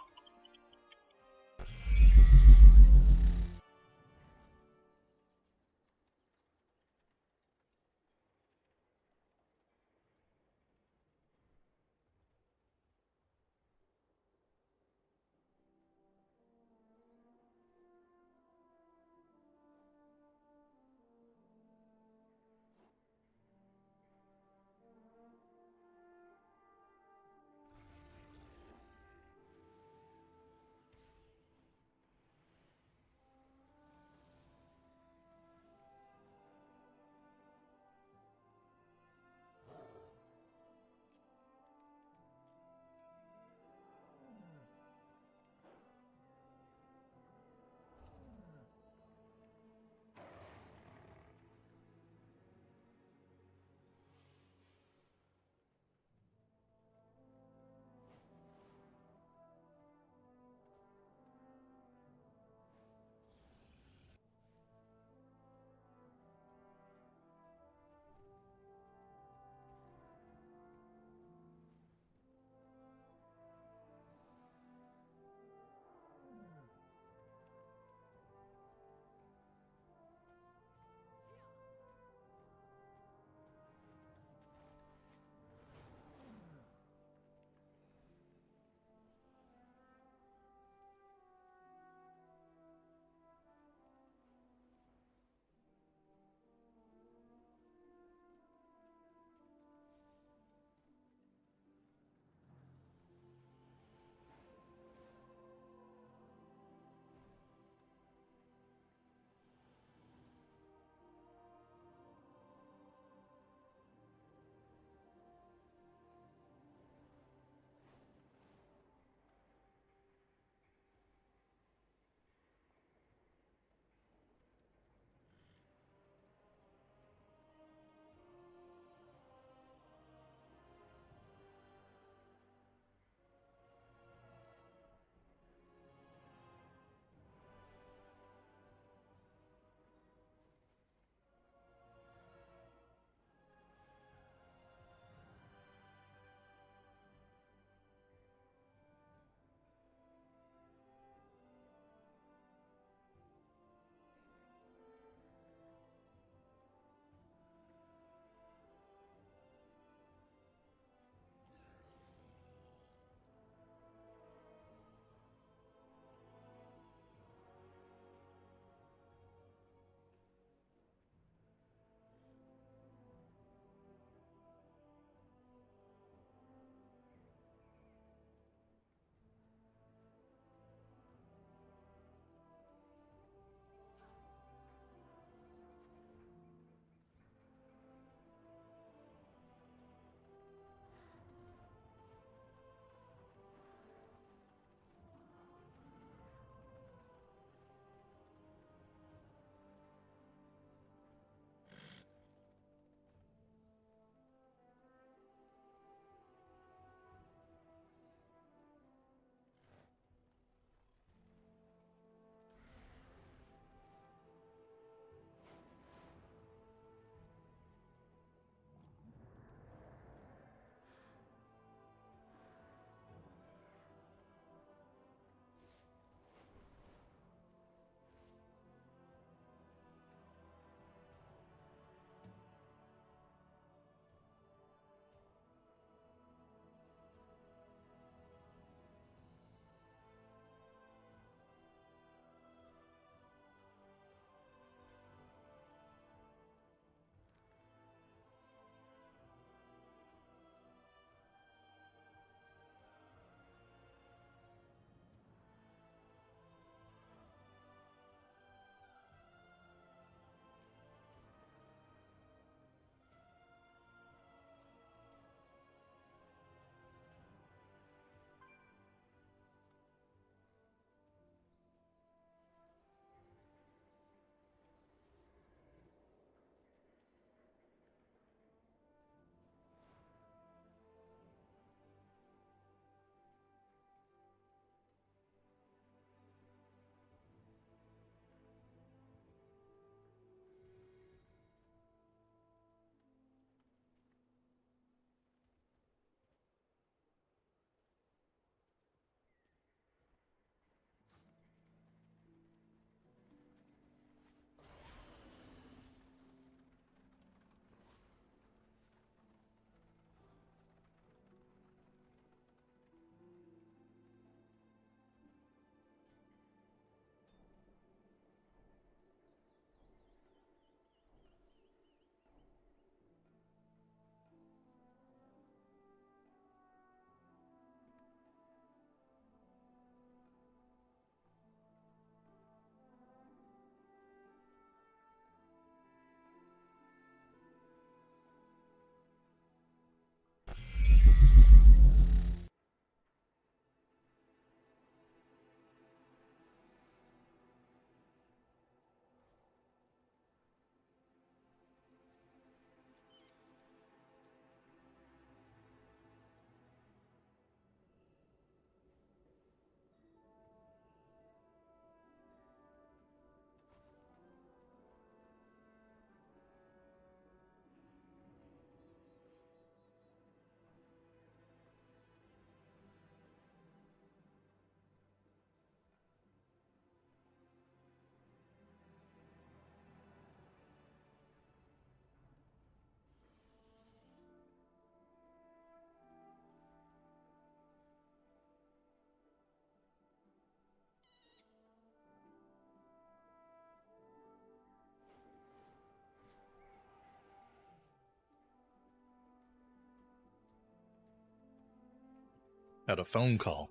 Had a phone call.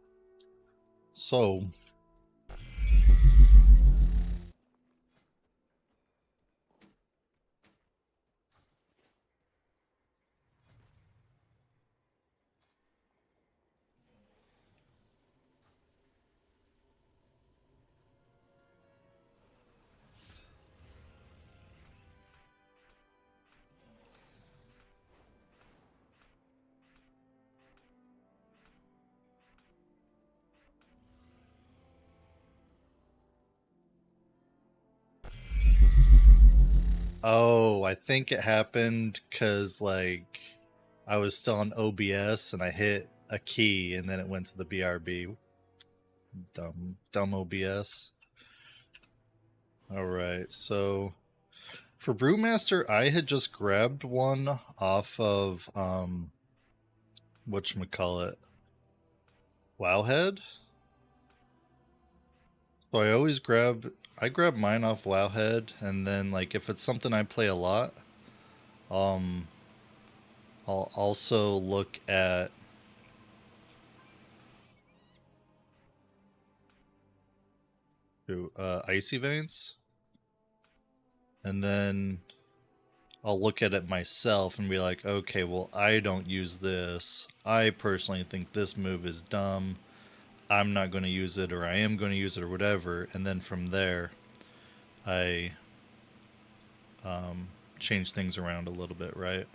So oh, I think it happened because like I was still on OBS and I hit a key and then it went to the BRB. Dumb OBS. All right, so for Brewmaster, I had just grabbed one off of whatchamacallit, Wowhead. So I grab mine off Wowhead, and then like if it's something I play a lot, I'll also look at Icy Veins, and then I'll look at it myself and be like, okay, well, I don't use this. I personally think this move is dumb. I'm not going to use it, or I am going to use it, or whatever. And then from there, I change things around a little bit, right?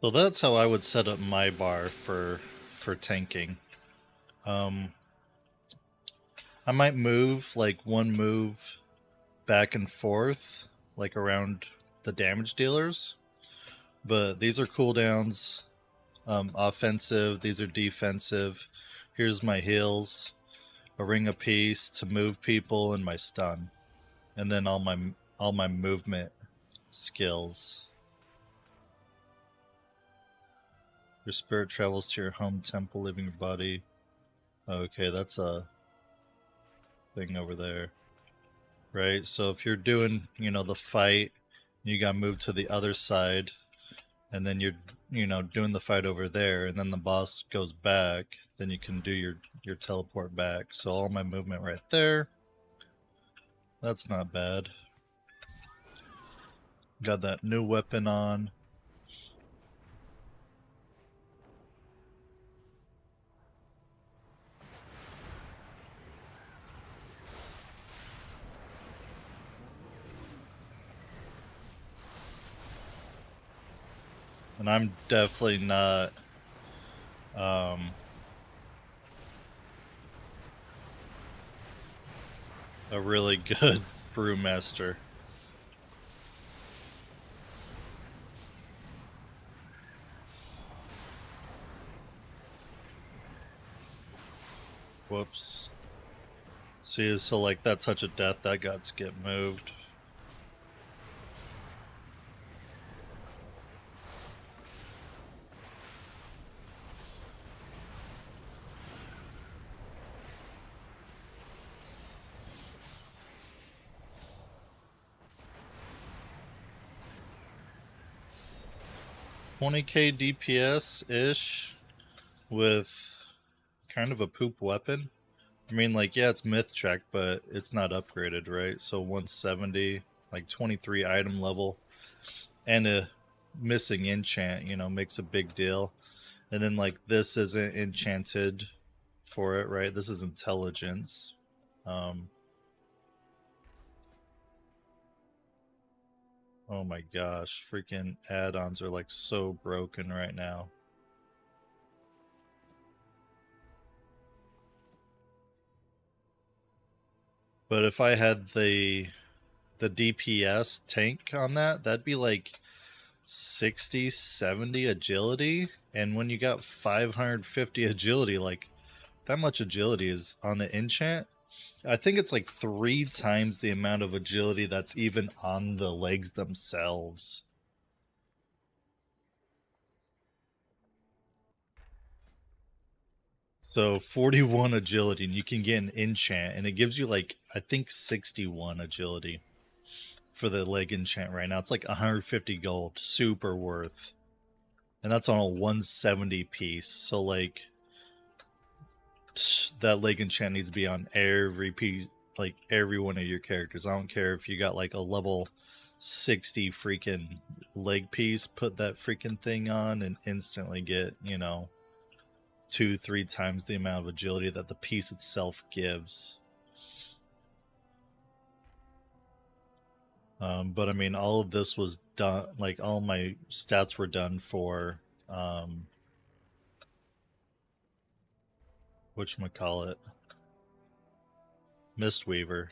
So that's how I would set up my bar for tanking. I might move like one move back and forth, like around the damage dealers. But these are cooldowns, offensive. These are defensive. Here's my heals, a ring of peace to move people, and my stun, and then all my movement skills. Your spirit travels to your home temple, leaving your body. Okay, that's a thing over there, right? So if you're doing, the fight, you got moved to the other side, and then you're doing the fight over there, and then the boss goes back, then you can do your teleport back. So all my movement right there. That's not bad. Got that new weapon on. And I'm definitely not a really good brewmaster. Whoops. See, so like that touch of death, that got to get moved. $20k DPS ish with kind of a poop weapon. I mean, like, yeah, it's myth check, but it's not upgraded, right? So 170, like 23 item level, and a missing enchant, makes a big deal. And then, like, this isn't enchanted for it, right? This is intelligence. Oh my gosh, freaking add-ons are like so broken right now. But if I had the DPS tank on that, that'd be like 60, 70 agility. And when you got 550 agility, like that much agility is on the enchant. I think it's like 3 times the amount of agility that's even on the legs themselves. So 41 agility, and you can get an enchant, and it gives you like, I think 61 agility for the leg enchant right now. It's like 150 gold, super worth. And that's on a 170 piece. So like that leg enchant needs to be on every piece, like every one of your characters. I don't care if you got like a level 60 freaking leg piece, put that freaking thing on and instantly get, 2-3 times the amount of agility that the piece itself gives. But I mean, all of this was done, like all my stats were done for whatchamacallit, Mistweaver.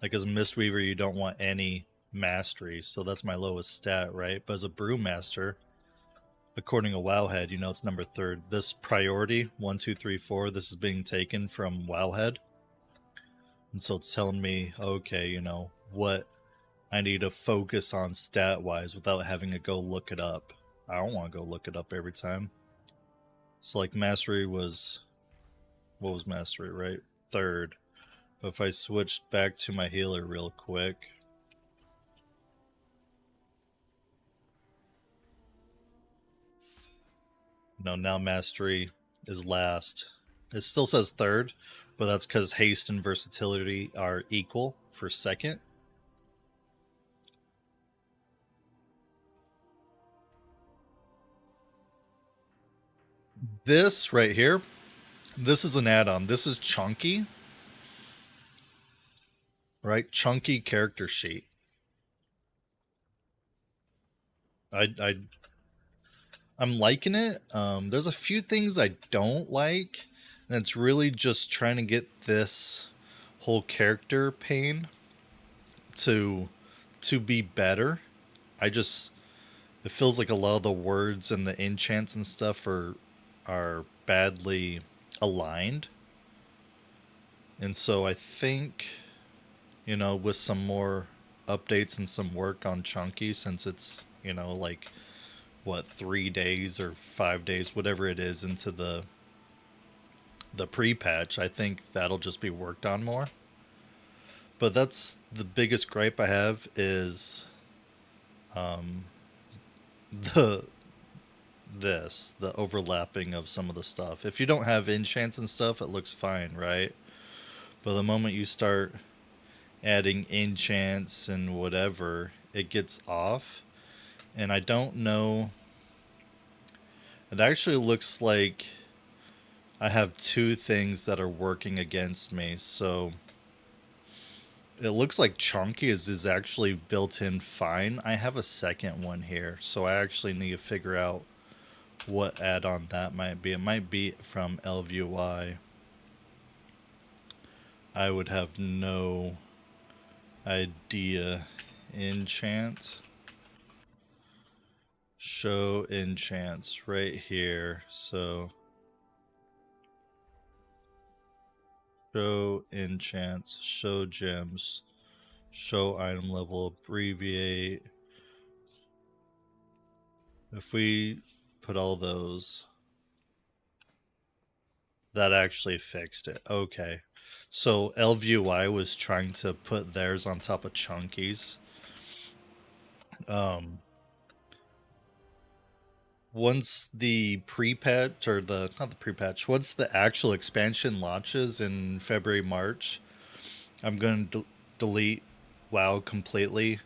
Like as a Mistweaver, you don't want any mastery, so that's my lowest stat, right? But as a Brewmaster, according to Wowhead, it's number 3rd. This priority 1, 2, 3, 4. This is being taken from Wowhead, and so it's telling me, okay, what I need to focus on stat wise without having to go look it up. I don't want to go look it up every time. So like mastery was, what was mastery, right? 3rd. But if I switched back to my healer real quick, now mastery is last. It still says 3rd, but that's because haste and versatility are equal for 2nd. This right here, this is an add-on. This is Chunky, right? Chunky character sheet. I'm liking it. There's a few things I don't like, and it's really just trying to get this whole character pane to be better. It feels like a lot of the words and the enchants and stuff are badly aligned. And so I think, with some more updates and some work on Chunky, since it's, like, 3 days or 5 days, whatever it is, into the pre-patch, I think that'll just be worked on more. But that's the biggest gripe I have is the this, the overlapping of some of the stuff. If you don't have enchants and stuff, it looks fine, right? But the moment you start adding enchants and whatever, it gets off. And I don't know. It actually looks like I have two things that are working against me. So it looks like Chunky is actually built in fine. I have a second one here. So I actually need to figure out what add-on that might be. It might be from LVY. I would have no idea. Enchant. Show enchants right here. So show enchants, show gems, show item level, abbreviate. If we put all those, that actually fixed it. Okay. So LVY was trying to put theirs on top of Chunky's. Once the pre-patch, or the, not the pre-patch, once the actual expansion launches in February, March, I'm going to delete WoW completely,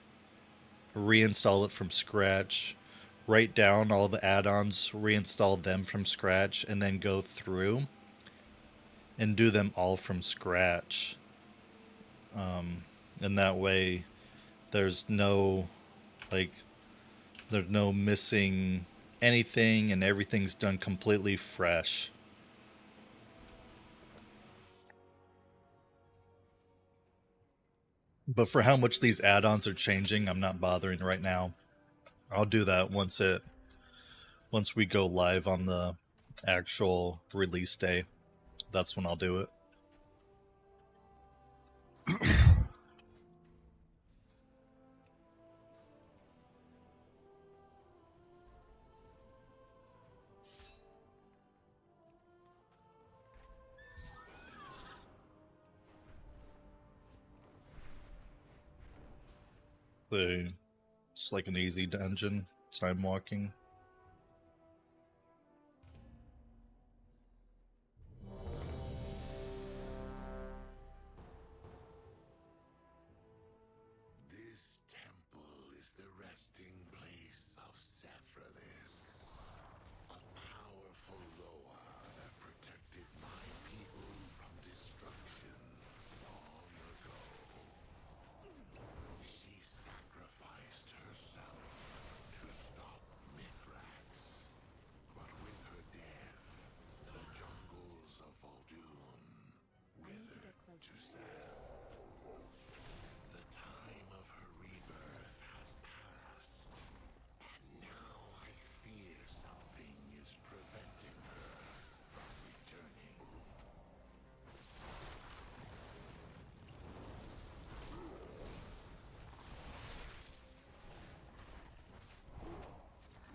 reinstall it from scratch, write down all the add-ons, reinstall them from scratch, and then go through and do them all from scratch. And that way there's no, like, there's no missing anything, and everything's done completely fresh. But for how much these add-ons are changing, I'm not bothering right now. I'll do that once we go live on the actual release day. That's when I'll do it. It's like an easy dungeon, time walking. This temple is the resting place of Sephiroth, a powerful Loa that protected my people from destruction long ago. She sacrificed herself to stop Mithrax, but with her death, the jungles of Vol'dun withered to sand. The time of her rebirth has passed, and now I fear something is preventing her from returning.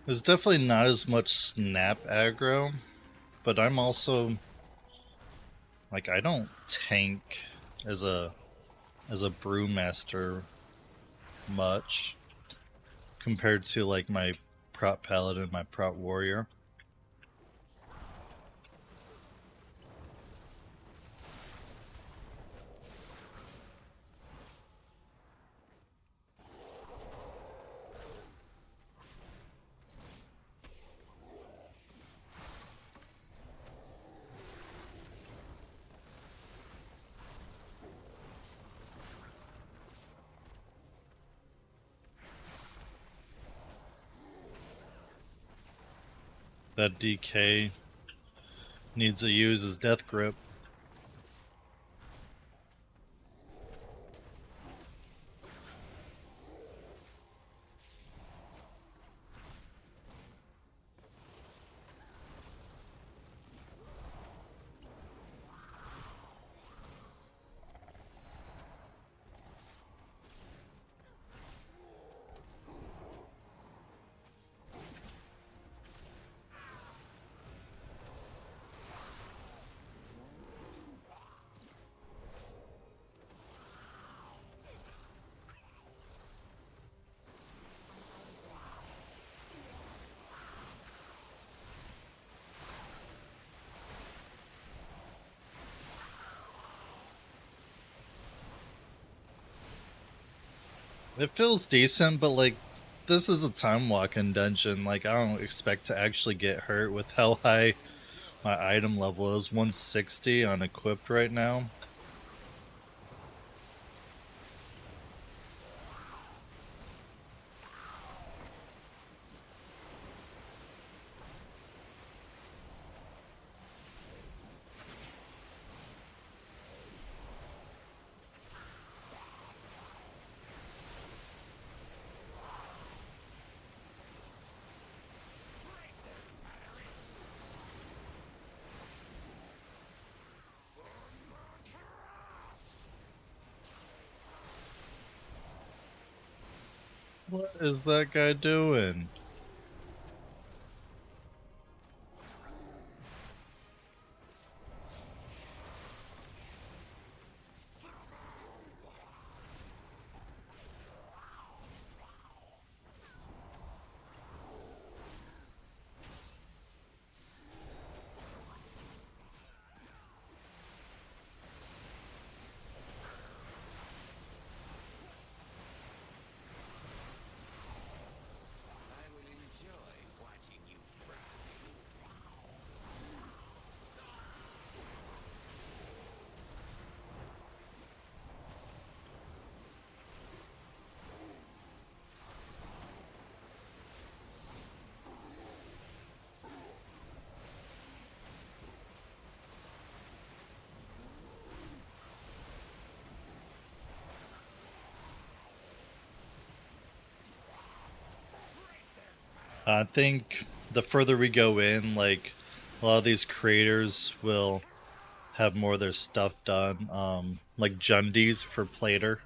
There's definitely not as much snap aggro, but I'm also, like, I don't tank as a brewmaster much compared to like my prot paladin, my prot warrior. That DK needs to use his death grip. It feels decent, but like this is a time walking dungeon. Like I don't expect to actually get hurt with how high my item level is. 160 on equipped right now. What is that guy doing? I think the further we go in, like a lot of these creators will have more of their stuff done. Like Jundies for Plater.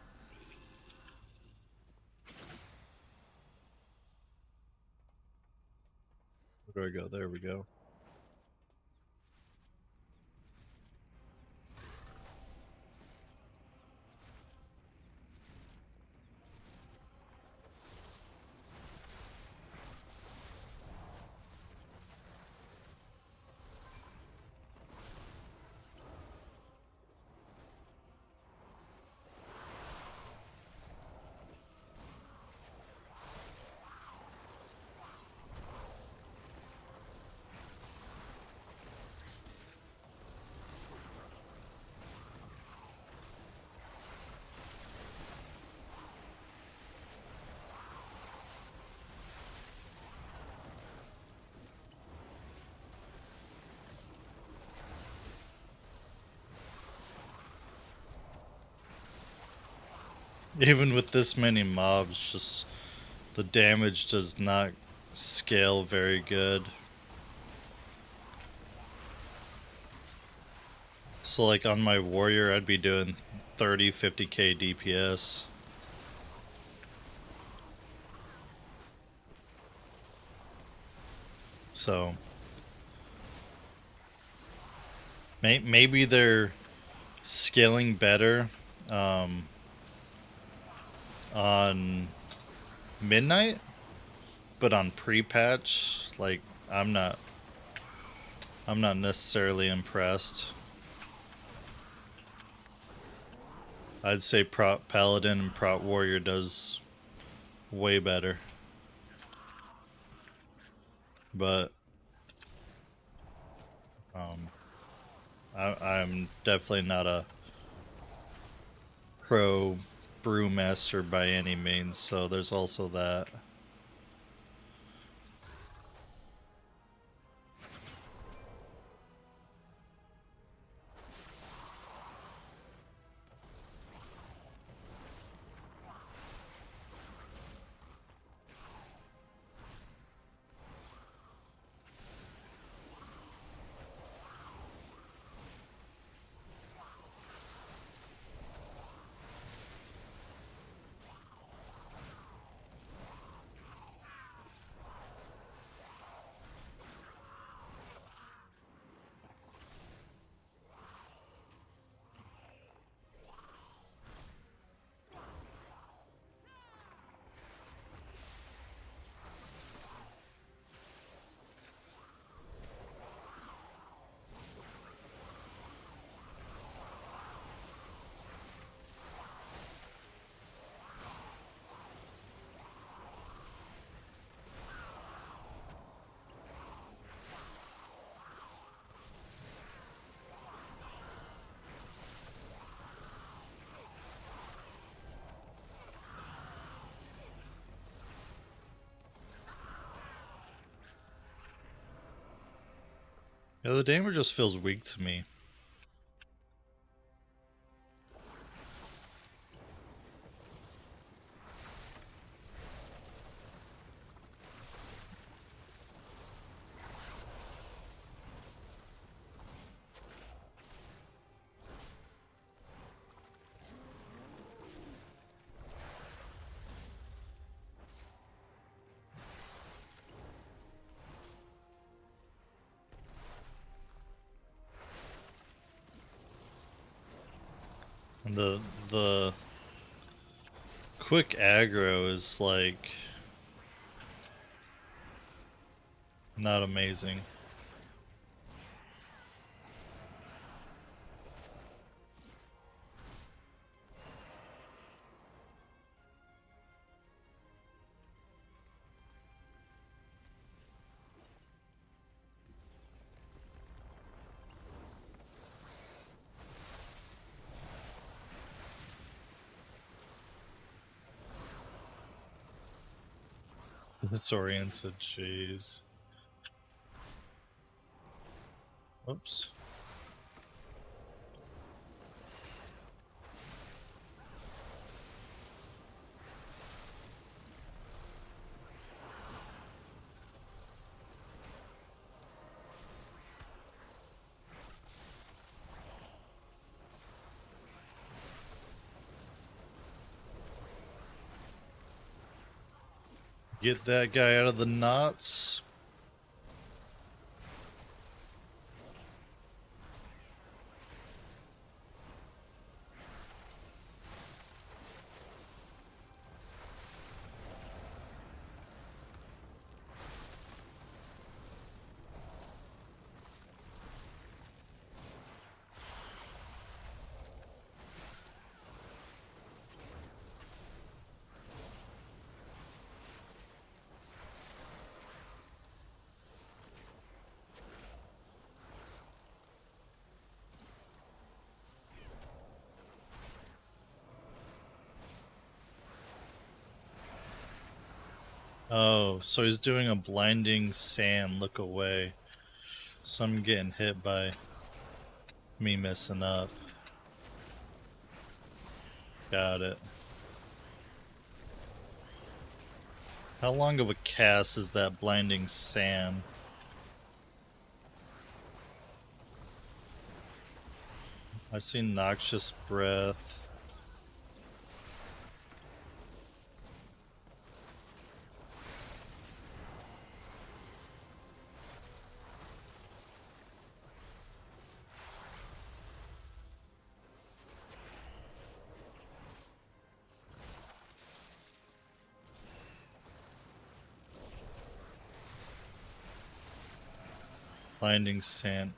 Where do I go? There we go. Even with this many mobs, just the damage does not scale very good. So like on my warrior, I'd be doing 30, 50k DPS. So maybe they're scaling better on midnight, but on pre-patch, like I'm not necessarily impressed. I'd say prot paladin and prot warrior does way better, but I'm definitely not a pro brewmaster by any means, so there's also that. Yeah, the damer just feels weak to me. And the quick aggro is like not amazing. Disoriented, jeez. Oops. Get that guy out of the knots. Oh, so he's doing a blinding sand look away. So I'm getting hit by me messing up. Got it. How long of a cast is that blinding sand? I see noxious breath. Blinding sand.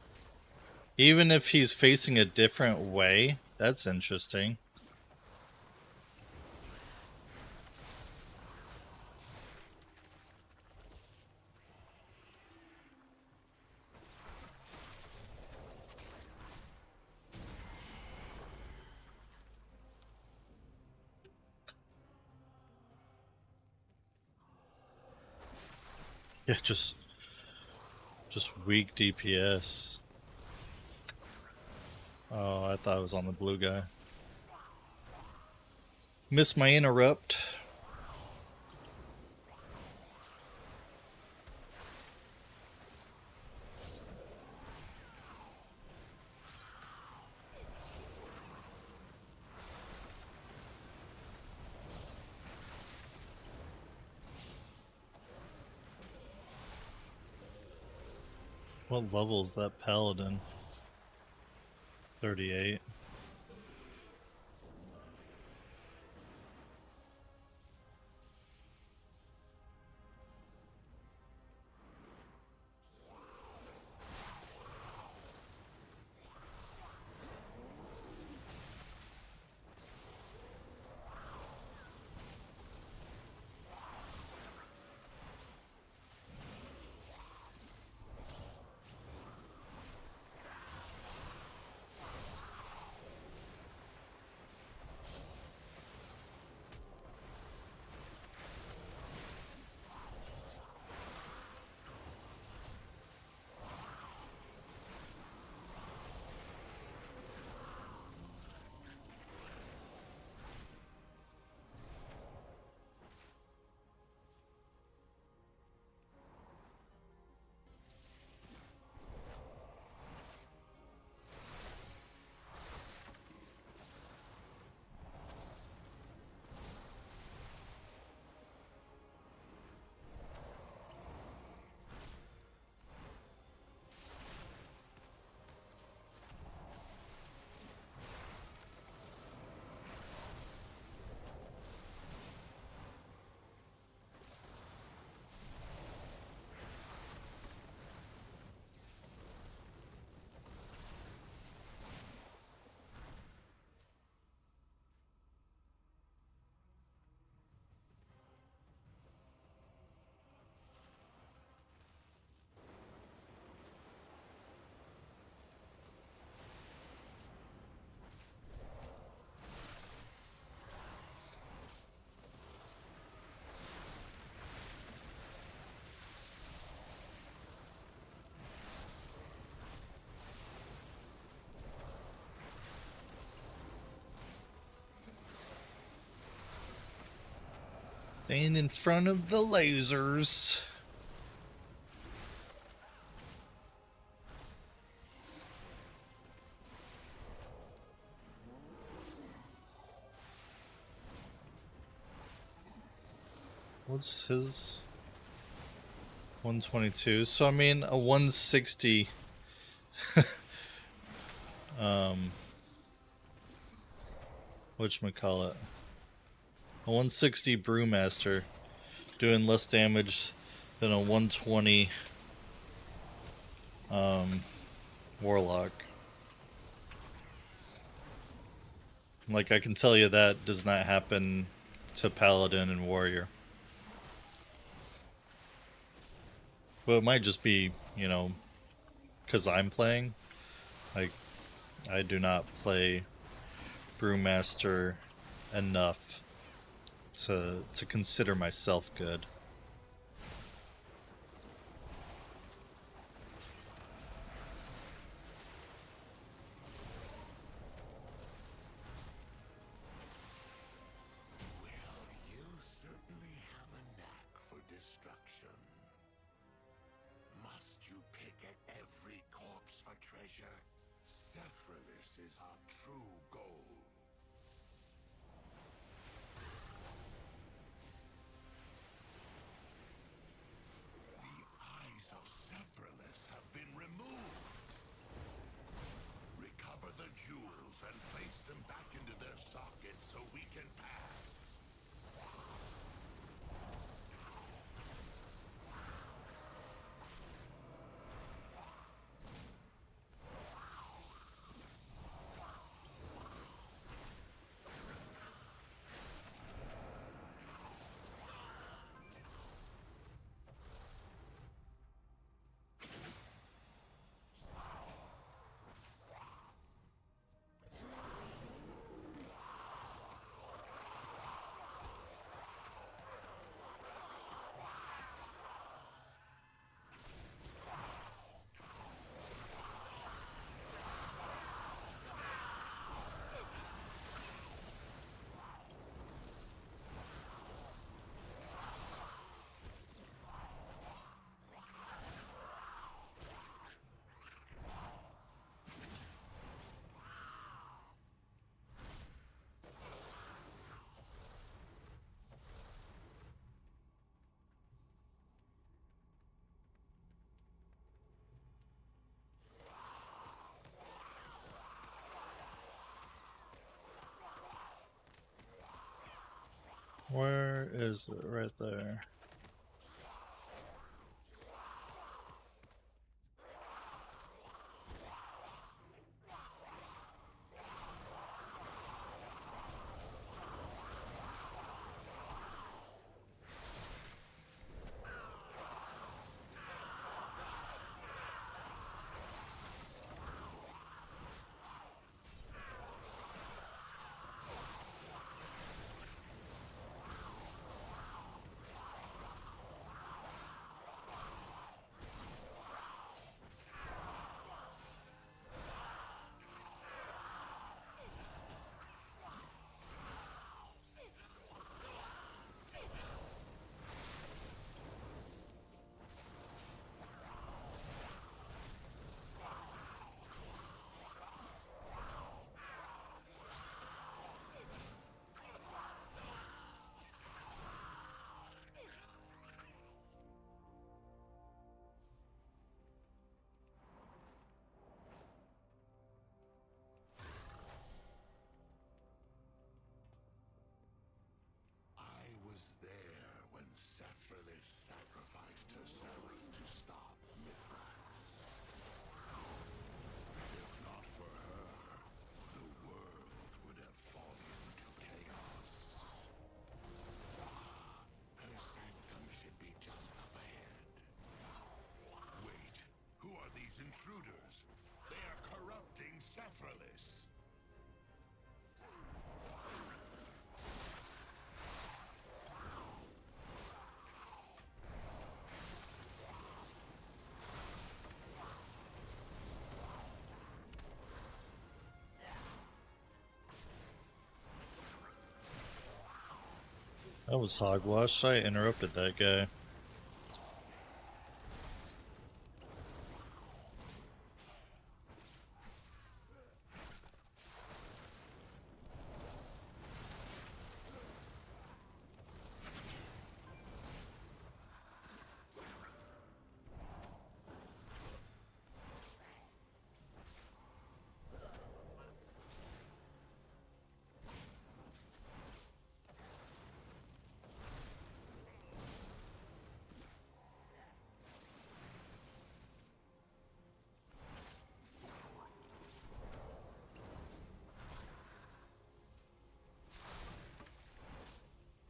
Even if he's facing a different way, that's interesting. Yeah, just weak DPS. Oh, I thought it was on the blue guy. Missed my interrupt. What level is that paladin? 38. Staying in front of the lasers. What's his? 122. So I mean a 160 whatchamacallit? A 160 Brewmaster doing less damage than a 120 Warlock. Like, I can tell you that does not happen to Paladin and Warrior. Well, it might just be, you know, because I'm playing. Like, I do not play Brewmaster enough to consider myself good. Well, you certainly have a knack for destruction. Must you pick at every corpse for treasure? Sephiroth is our true goal. The eyes of Sephiroth have been removed. Recover the jewels and place them back into their sockets so we can pass. Where is it? Right there. I was there when Sephiroth sacrificed herself to stop Mythrax. If not for her, the world would have fallen to chaos. Her sanctum should be just up ahead. Wait, who are these intruders? They are corrupting Sephiroth. That was hogwash. I interrupted that guy.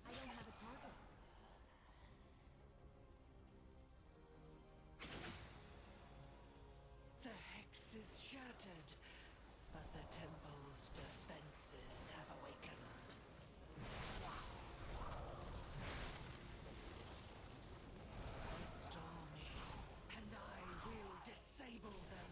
I don't have a target. The hex is shattered, but the temple's defenses have awakened. Restore me, and I will disable them.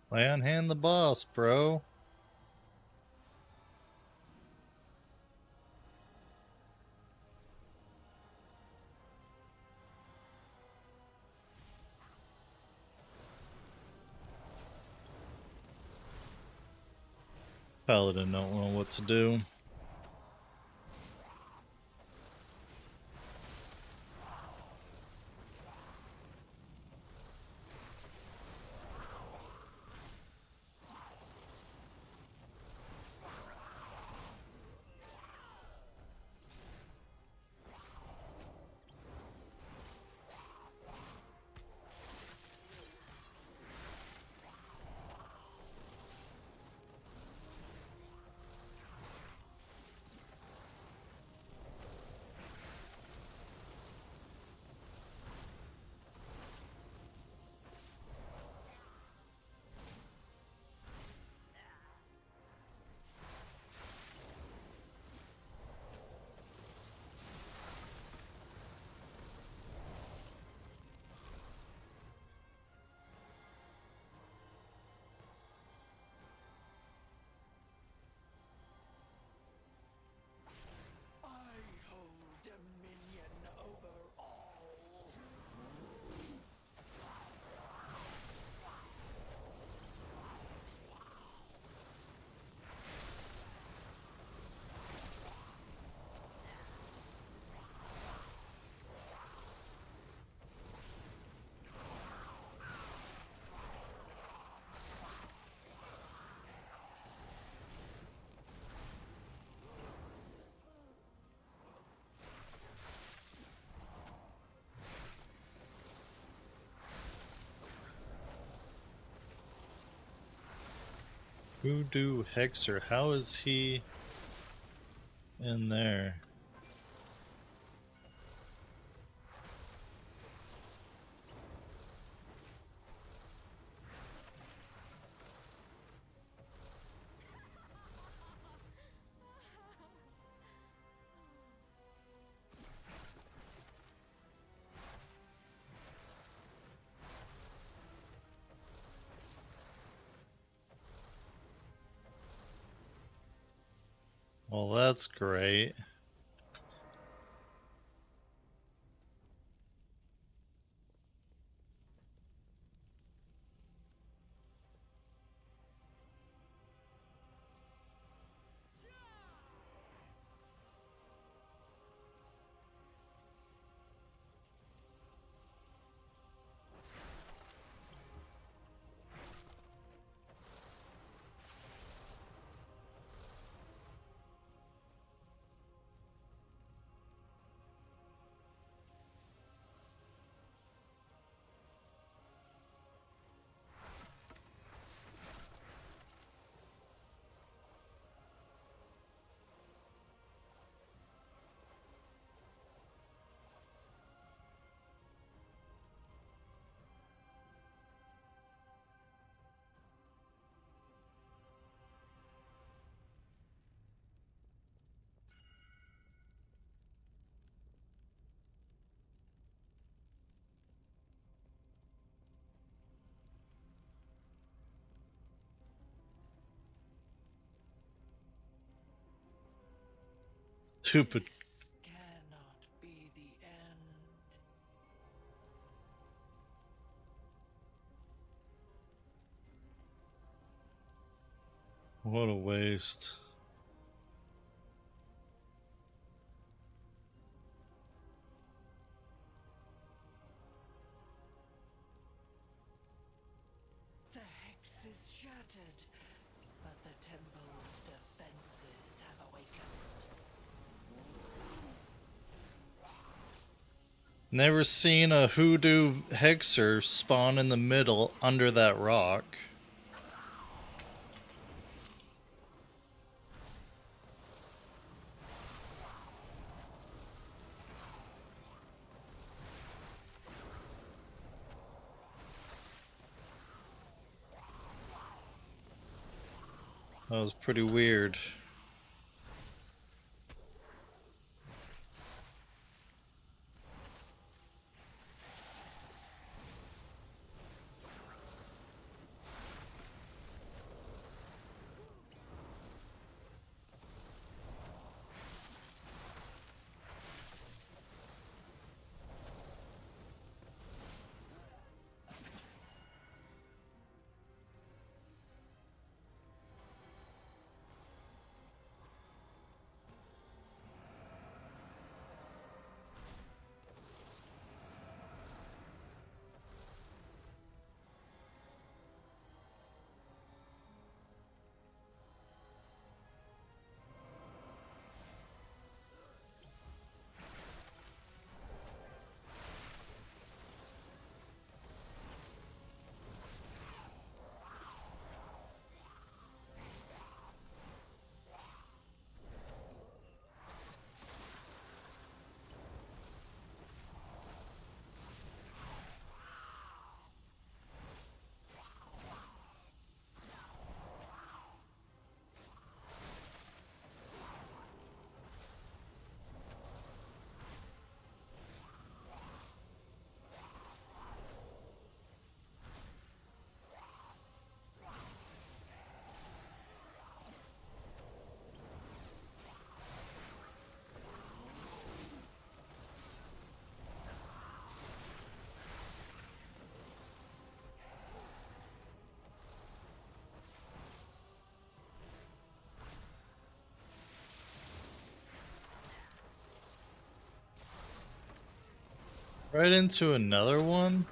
Man, hand the boss, bro. Paladin don't know what to do. I hold dominion over all. Voodoo Hexer, how is he in there? Well, that's great. Stupid. This cannot be the end. What a waste. The hex is shattered, but the temple's defenses have awakened. Never seen a hoodoo hexer spawn in the middle under that rock. That was pretty weird. Right into another one?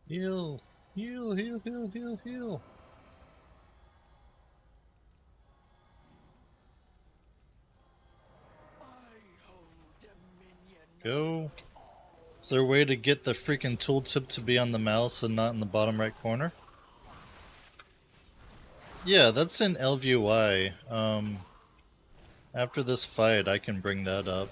Heal, heal, heal, heal, heal, heal. I hold dominion. Go. Is there a way to get the freaking tooltip to be on the mouse and not in the bottom right corner? Yeah, that's in LVY. After this fight, I can bring that up.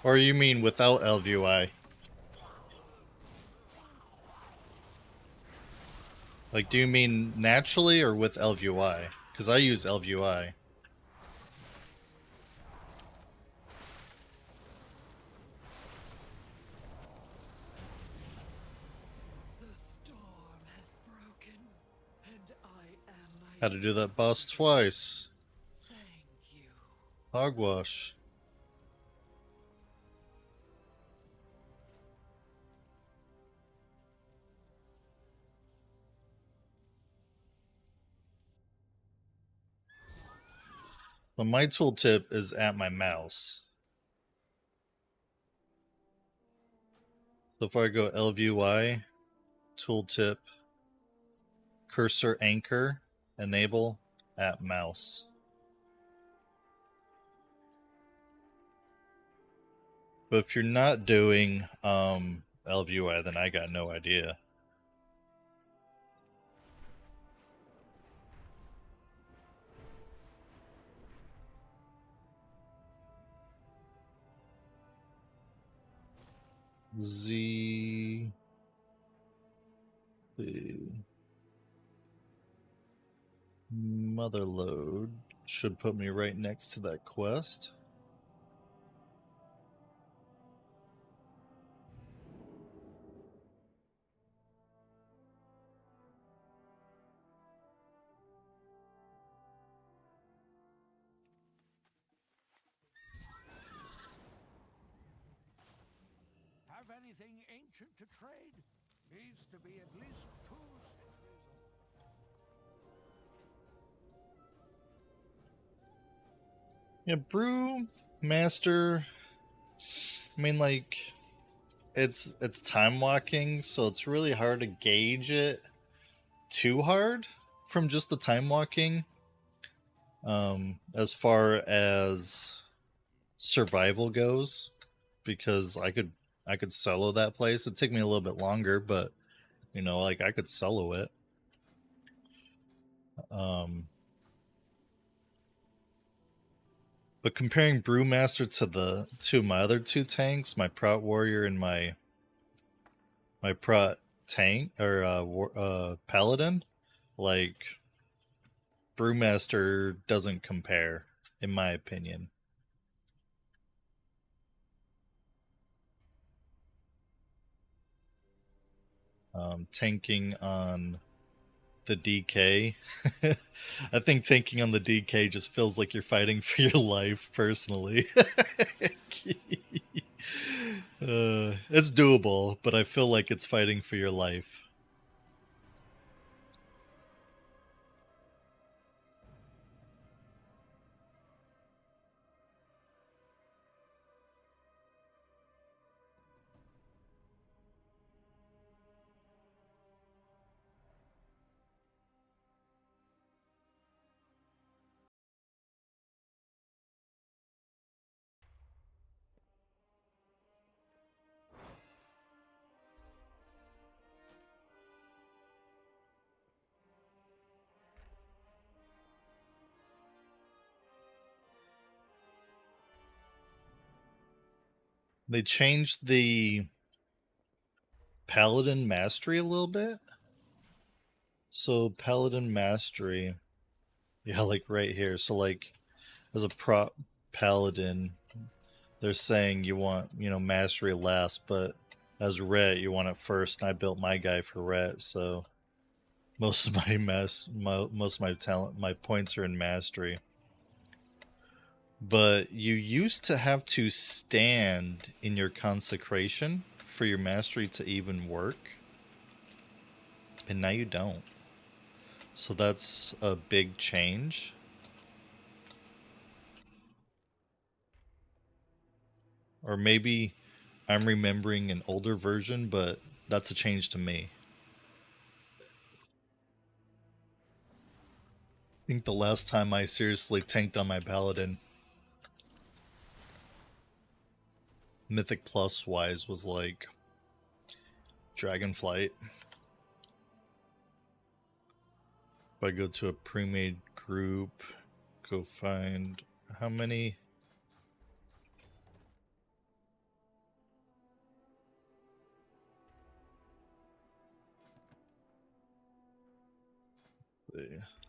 Or you mean without LVY? Like, do you mean naturally or with LVY? Because I use LVY. The storm has broken, and I am Had to do that boss twice. Thank you. Hogwash. But my tooltip is at my mouse. So if I go LVY, tooltip, cursor anchor, enable, at mouse. But if you're not doing LVY, then I got no idea. Z. Mother load should put me right next to that quest. Have anything ancient to trade? Needs to be at least 2 centuries old. Yeah, Brew Master. I mean, like, it's time walking, so it's really hard to gauge it too hard from just the time walking. As far as survival goes, because I could solo that place. It'd take me a little bit longer, but you know, like I could solo it. Um, but comparing Brewmaster to my other two tanks, my Prot Warrior and my Prot tank or Paladin, like Brewmaster doesn't compare, in my opinion. Tanking on the DK. I think tanking on the DK just feels like you're fighting for your life, personally. It's doable, but I feel like it's fighting for your life. They changed the Paladin Mastery a little bit. So Paladin Mastery, yeah, like right here. So like as a prop Paladin, they're saying you want, you know, Mastery last, but as Ret, you want it first. And I built my guy for Ret, so most of most of my talent, my points are in Mastery. But you used to have to stand in your consecration for your mastery to even work, and now you don't. So that's a big change. Or maybe I'm remembering an older version, but that's a change to me. I think the last time I seriously tanked on my paladin, Mythic Plus wise, was like Dragonflight. If I go to a pre-made group, go find how many.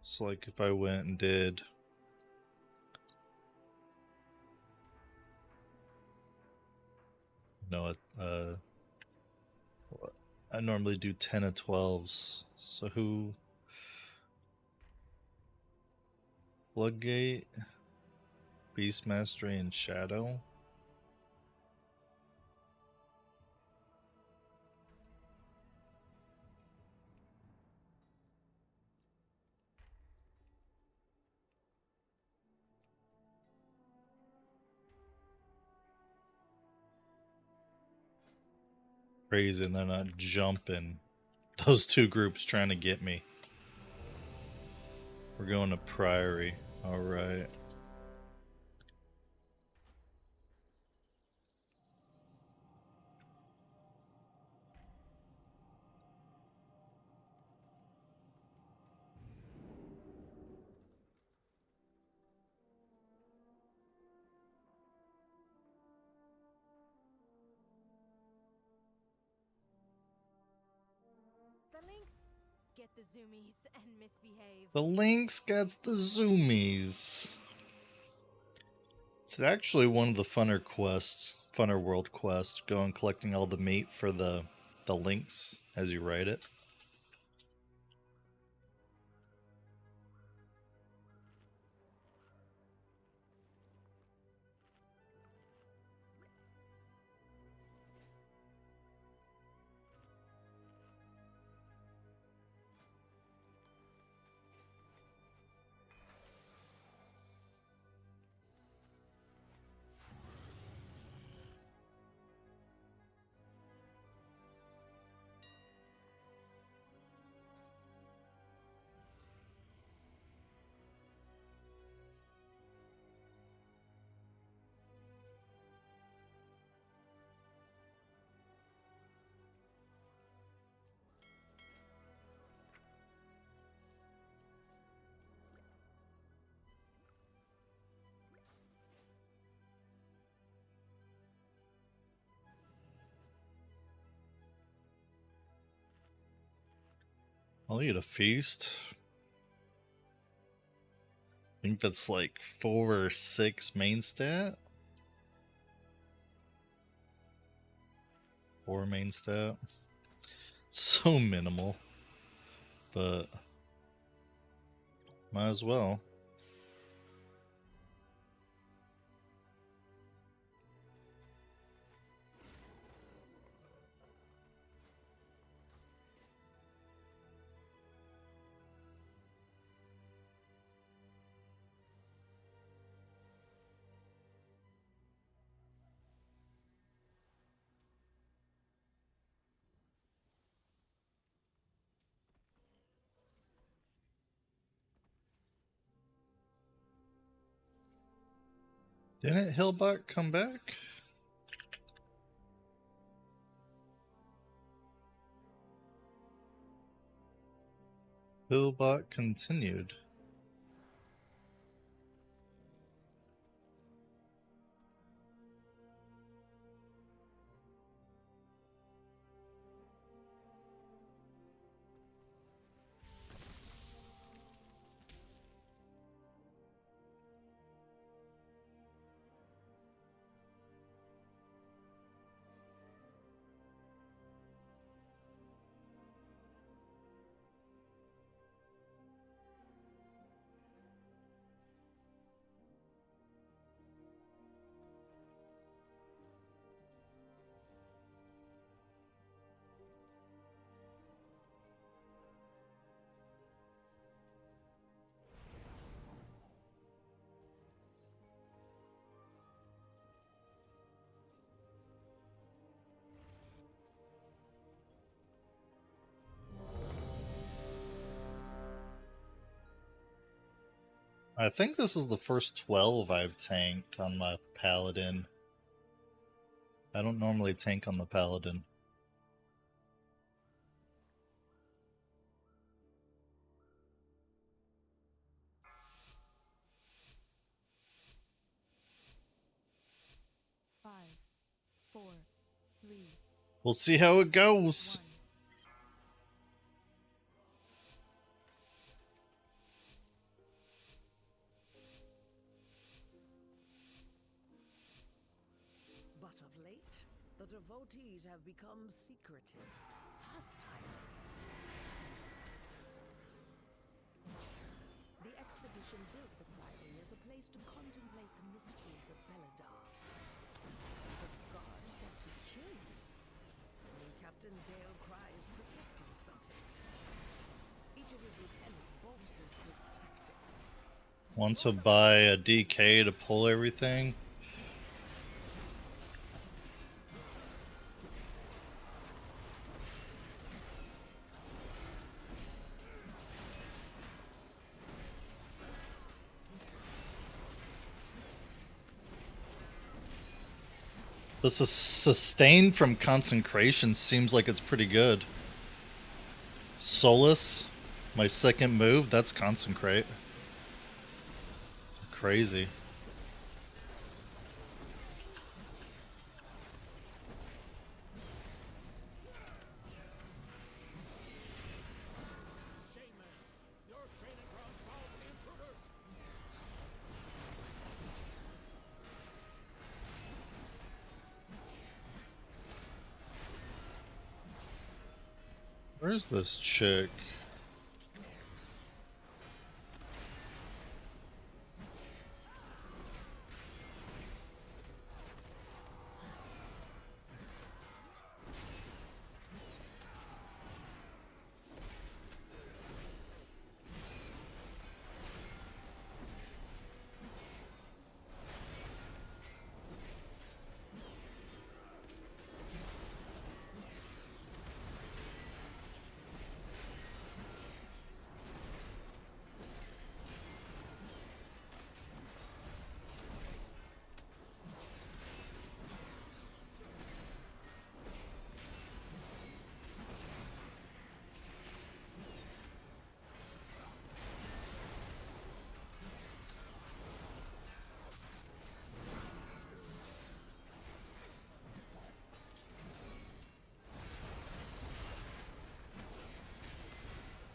So like if I went and did no, I normally do 10 of 12s. So who? Floodgate, Beast Mastery, and Shadow. Crazy, and they're not jumping. Those two groups trying to get me. We're going to Priory. Alright. The links get the zoomies and misbehave. The Lynx gets the zoomies. It's actually one of the funner quests, funner world quests, going collecting all the meat for the Lynx as you ride it. I'll eat a feast. I think that's like 4 or 6 main stat. 4 main stat. So minimal. But might as well. Didn't Hillbot come back? Hillbot continued. I think this is the first 12 I've tanked on my Paladin. I don't normally tank on the Paladin. Five, four, three, We'll see how it goes. 1. But of late, the devotees have become secretive, hostile. The expedition built the priory as a place to contemplate the mysteries of Beladar. The guard said to kill you. And Captain Dale cries protecting something. Each of his lieutenants bolsters his tactics. Want to buy a DK to pull everything? This is sustained from concentration seems like it's pretty good. Solace, my second move, that's concentrate. Crazy. Where's this chick?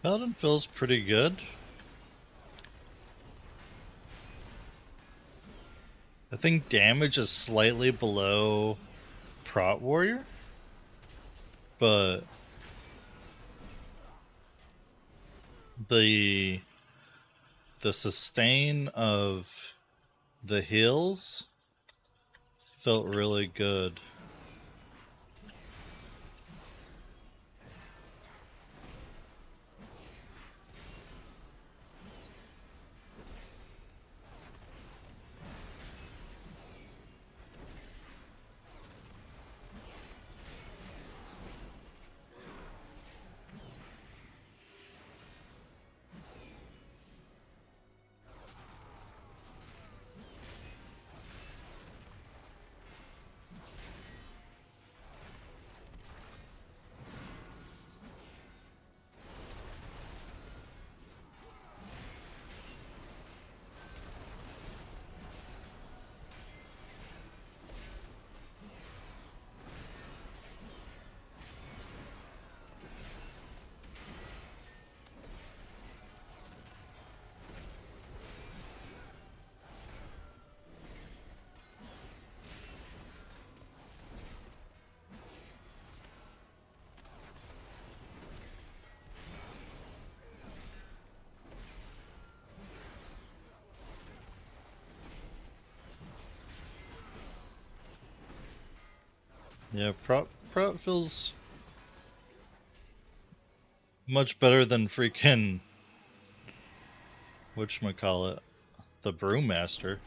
Paladin feels pretty good. I think damage is slightly below Prot Warrior, but the sustain of the heals felt really good. Yeah, Prot feels much better than freaking whatchamacallit, the Brewmaster.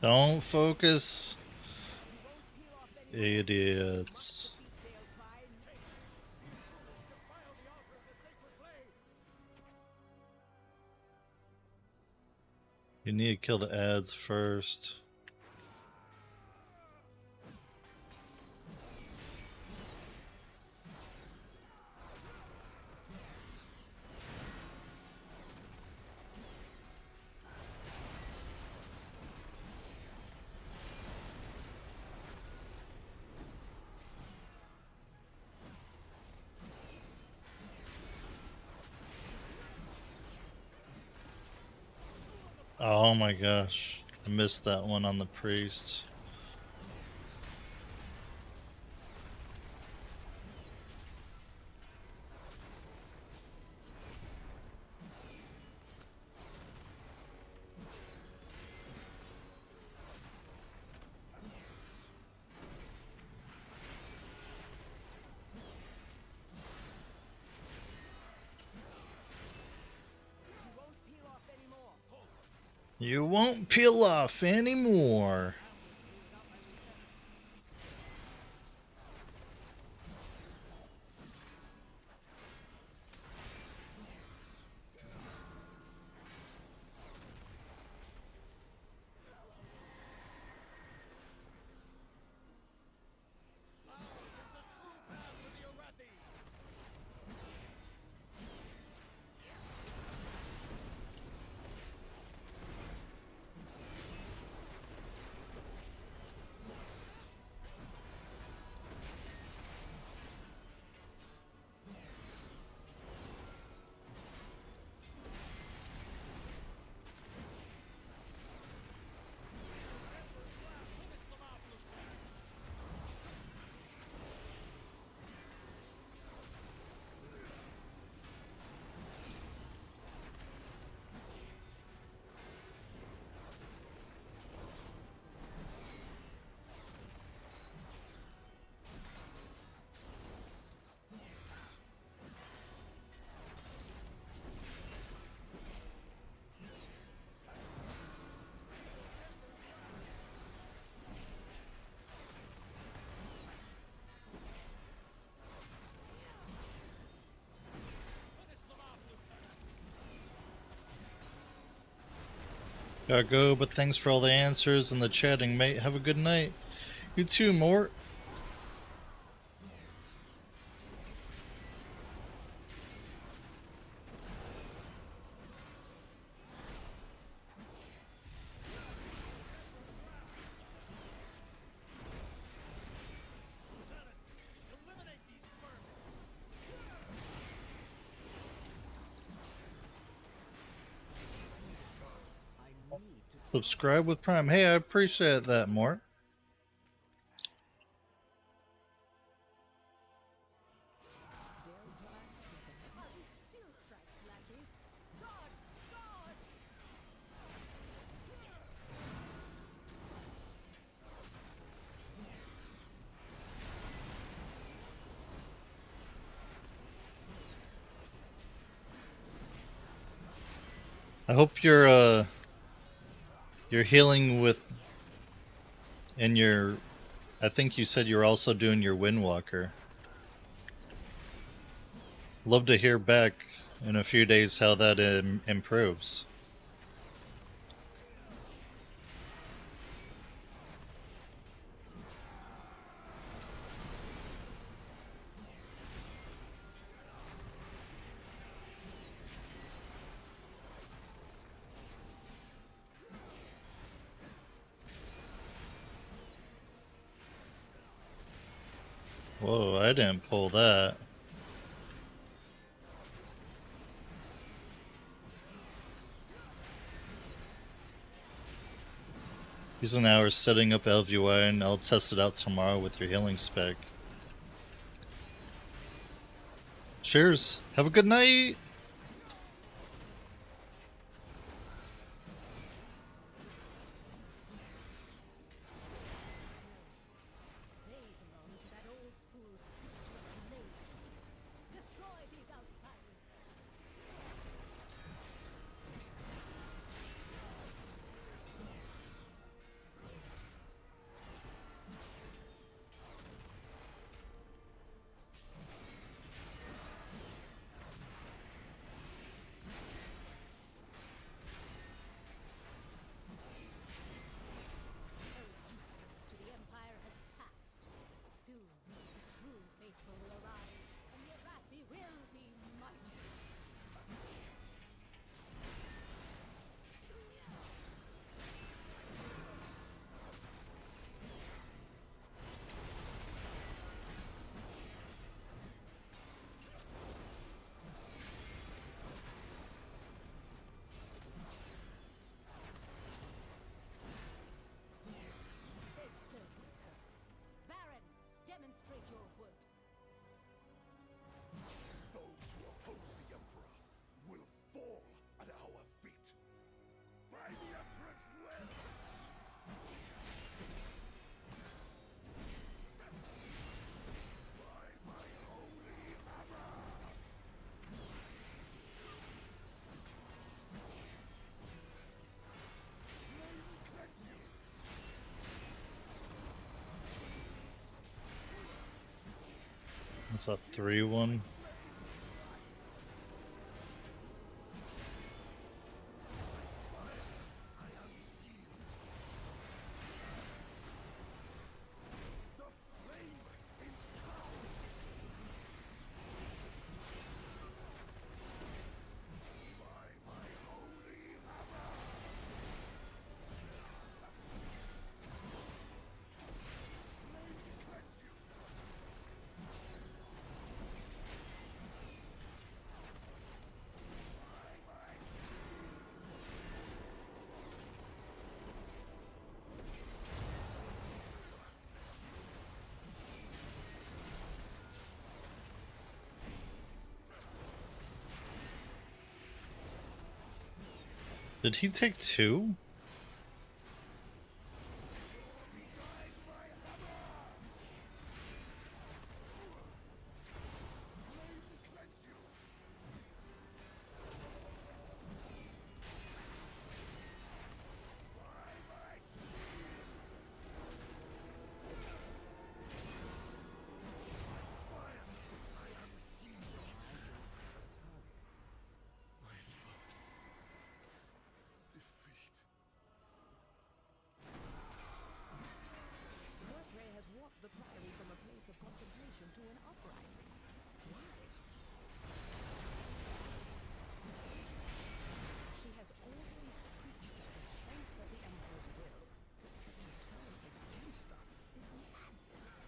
Don't focus, idiots. You need to kill the ads first. Oh my gosh, I missed that one on the priest. You won't peel off anymore. Gotta go, but thanks for all the answers and the chatting, mate. Have a good night. You too, Mort. Subscribe with Prime. Hey, I appreciate that, Mort. Still strikes lackeys. God! God! I hope you're healing with, and you're, I think you said you're also doing your Windwalker. Love to hear back in a few days how that improves. Whoa, I didn't pull that. Use an hour setting up LVY and I'll test it out tomorrow with your healing spec. Cheers. Have a good night. They belong to that old fool system of blades. Destroy these outsiders. That's a 3-1. Did he take 2? Murtray has walked the priory from a place of contemplation to an uprising. Why? She has always preached of the strength of the Emperor's will. To turn it against us is madness.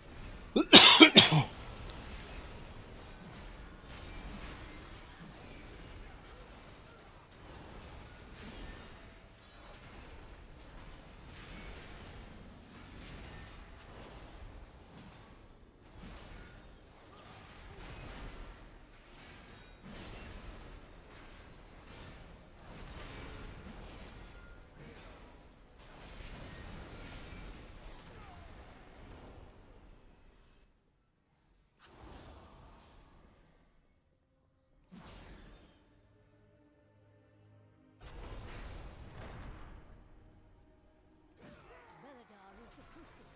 Belladar is the crucible.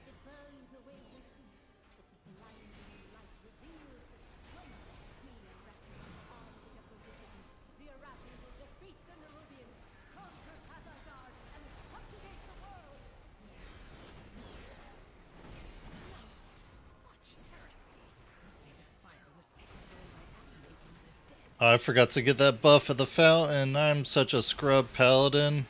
It burns away their peace. Its blinding light reveals the strength of Queen Arathi, army of the Wizard. The Arathi will defeat the Nerubians, conquer Khazar-Dûr, and subjugate the world! Such heresy! They defile the sacred by animating the dead. I forgot to get that buff at the fountain. I'm such a scrub paladin.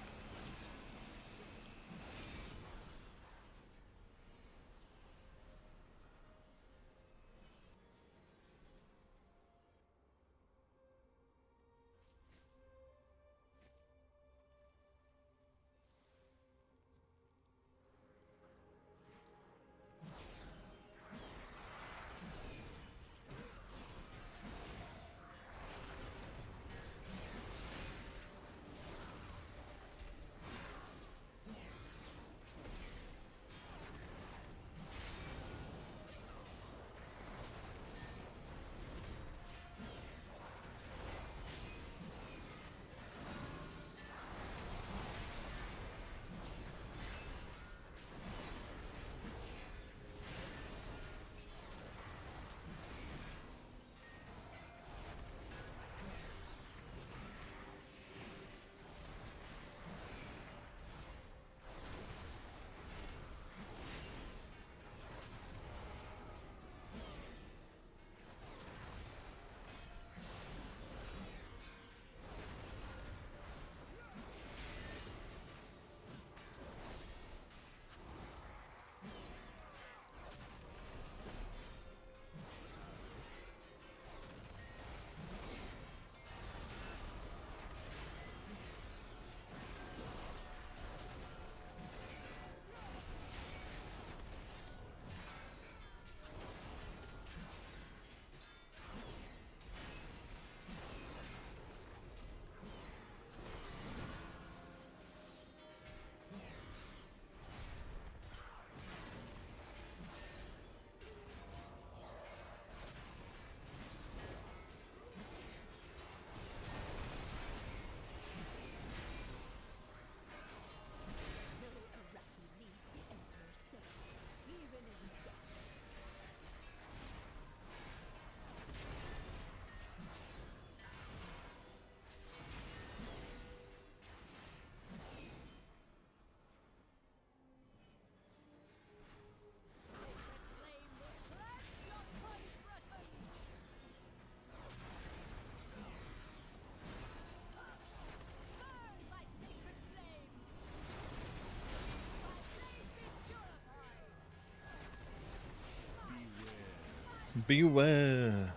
Beware.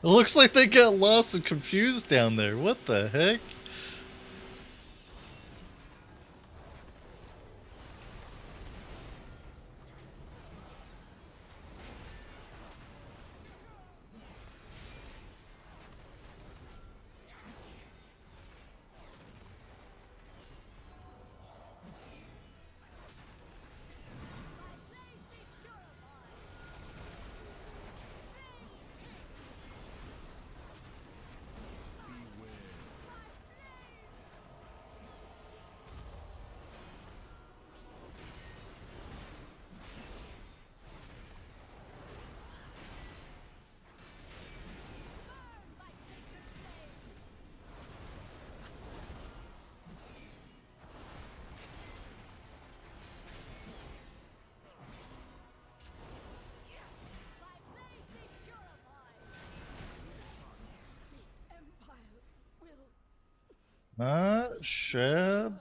It looks like they got lost and confused down there. What the heck? Empire will Not Sheb.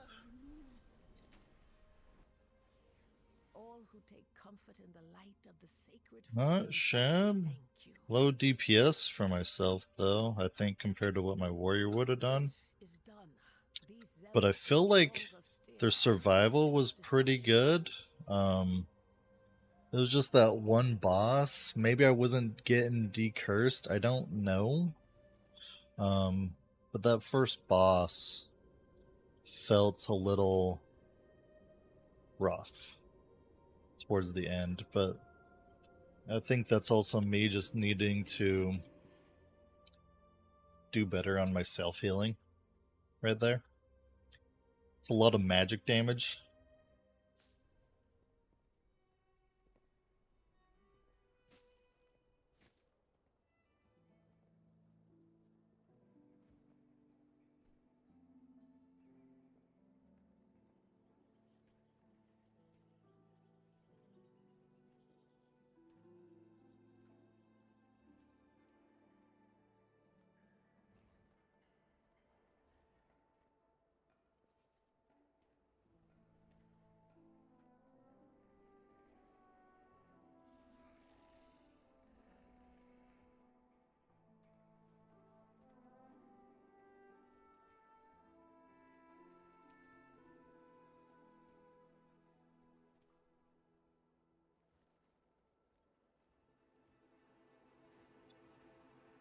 all who take comfort in the light of the sacred Not flame, Sheb. thank you. Low DPS for myself, though, I think, compared to what my warrior would have done. Is done. These But I zealots feel no like longer steal their our survival was devotion. pretty good. It was just that one boss. Maybe I wasn't getting decursed. I don't know. But that first boss felt a little rough towards the end. But I think that's also me just needing to do better on my self healing right there. It's a lot of magic damage.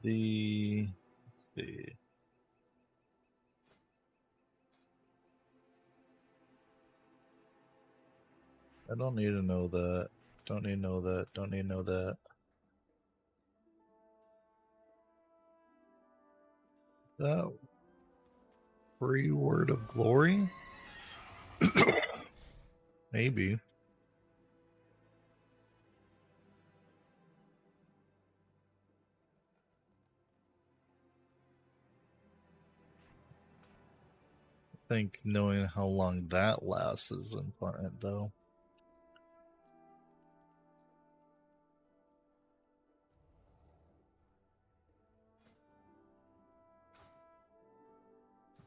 Let's see. I don't need to know that. Don't need to know that. Don't need to know that. That free word of glory? Maybe. I think knowing how long that lasts is important, though.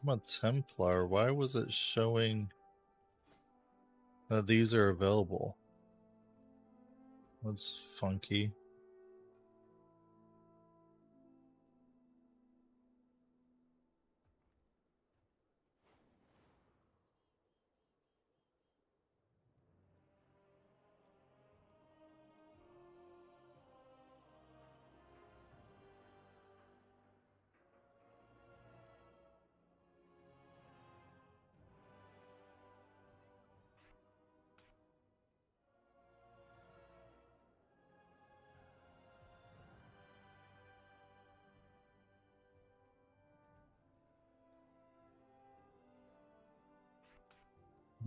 I'm a Templar. Why was it showing that these are available? That's funky.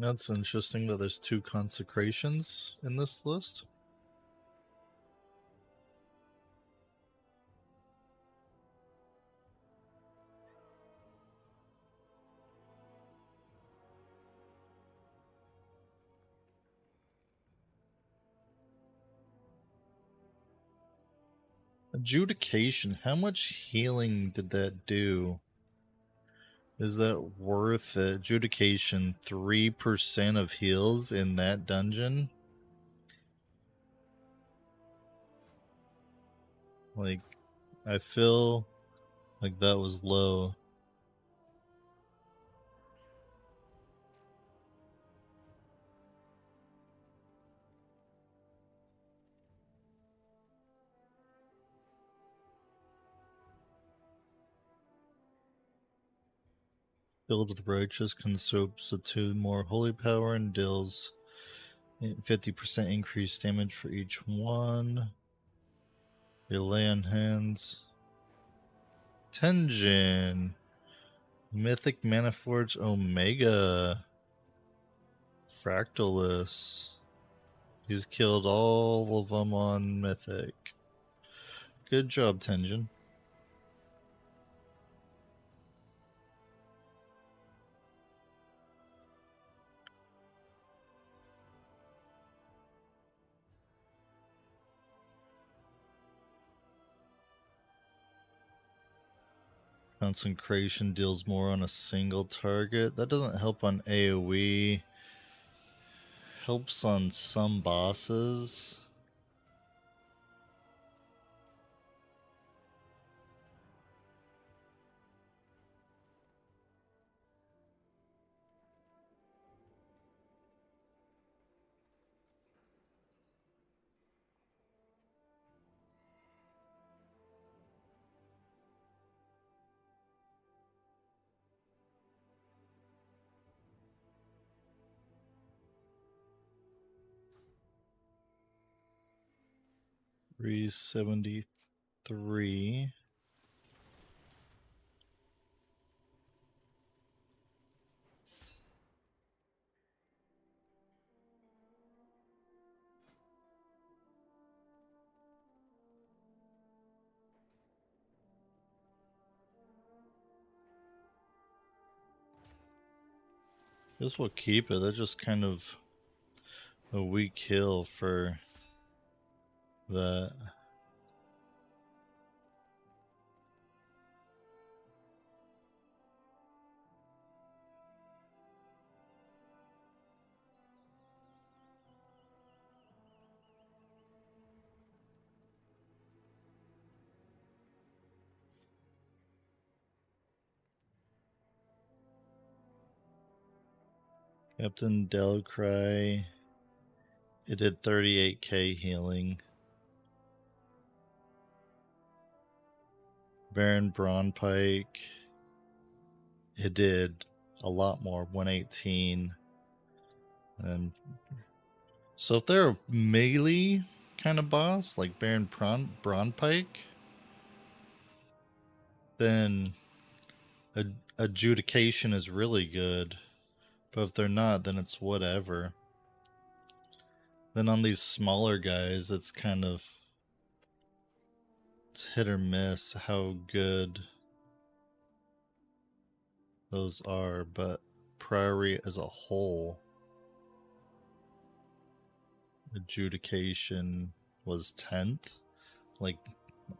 That's interesting that there's 2 consecrations in this list. Adjudication. How much healing did that do? Is that worth it? Adjudication, 3% of heals in that dungeon? Like, I feel like that was low. Filled with righteous consumes a 2 more holy power and deals 50% increased damage for each one. Relay on hands. Tenjin. Mythic Maniforge Omega. Fractalus. He's killed all of them on Mythic. Good job, Tenjin. Consecration deals more on a single target. That doesn't help on AoE. Helps on some bosses. $373. This will keep it. That's just kind of a weak hill for that. Captain Delcry. It did 38k healing. Baron Braunpike. It did a lot more, 118. And so if they're a melee kind of boss, like Baron Braunpike, then adjudication is really good. But if they're not, then it's whatever. Then on these smaller guys, it's kind of, it's hit or miss how good those are. But Priory as a whole, adjudication was 10th. Like,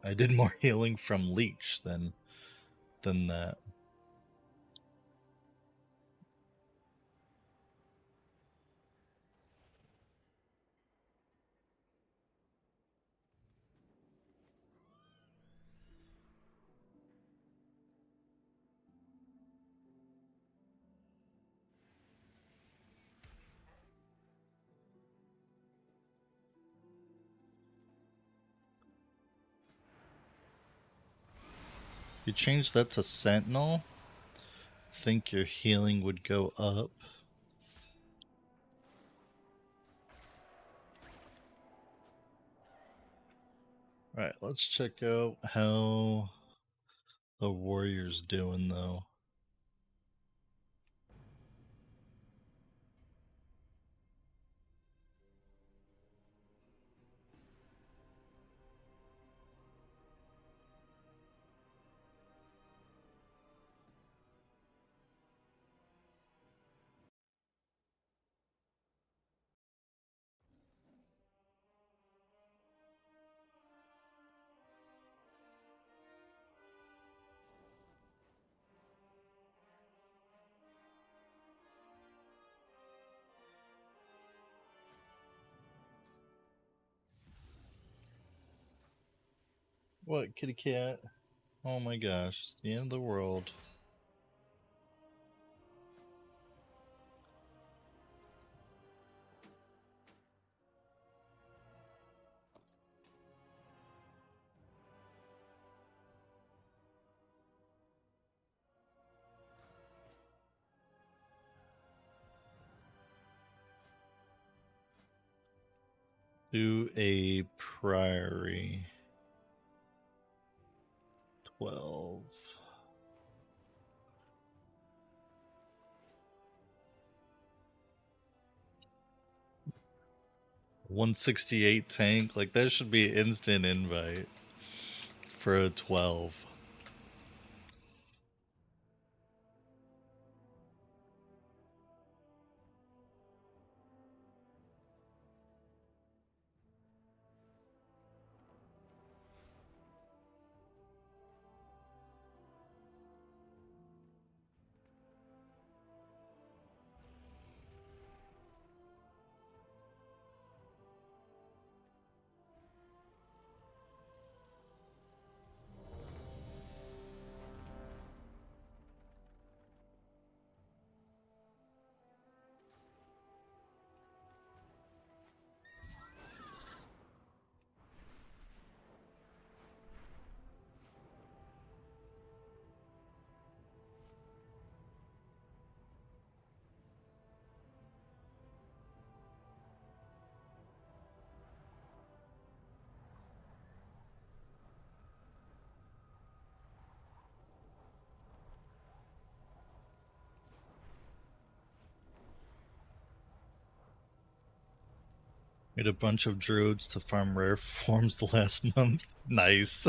I did more healing from Leech than that. You change that to Sentinel, think your healing would go up. Alright, let's check out how the Warrior's doing though. What, kitty cat? Oh my gosh, it's the end of the world. To a priory. 12. 168 tank, like that should be instant invite for a 12. Made a bunch of druids to farm rare forms the last month. Nice.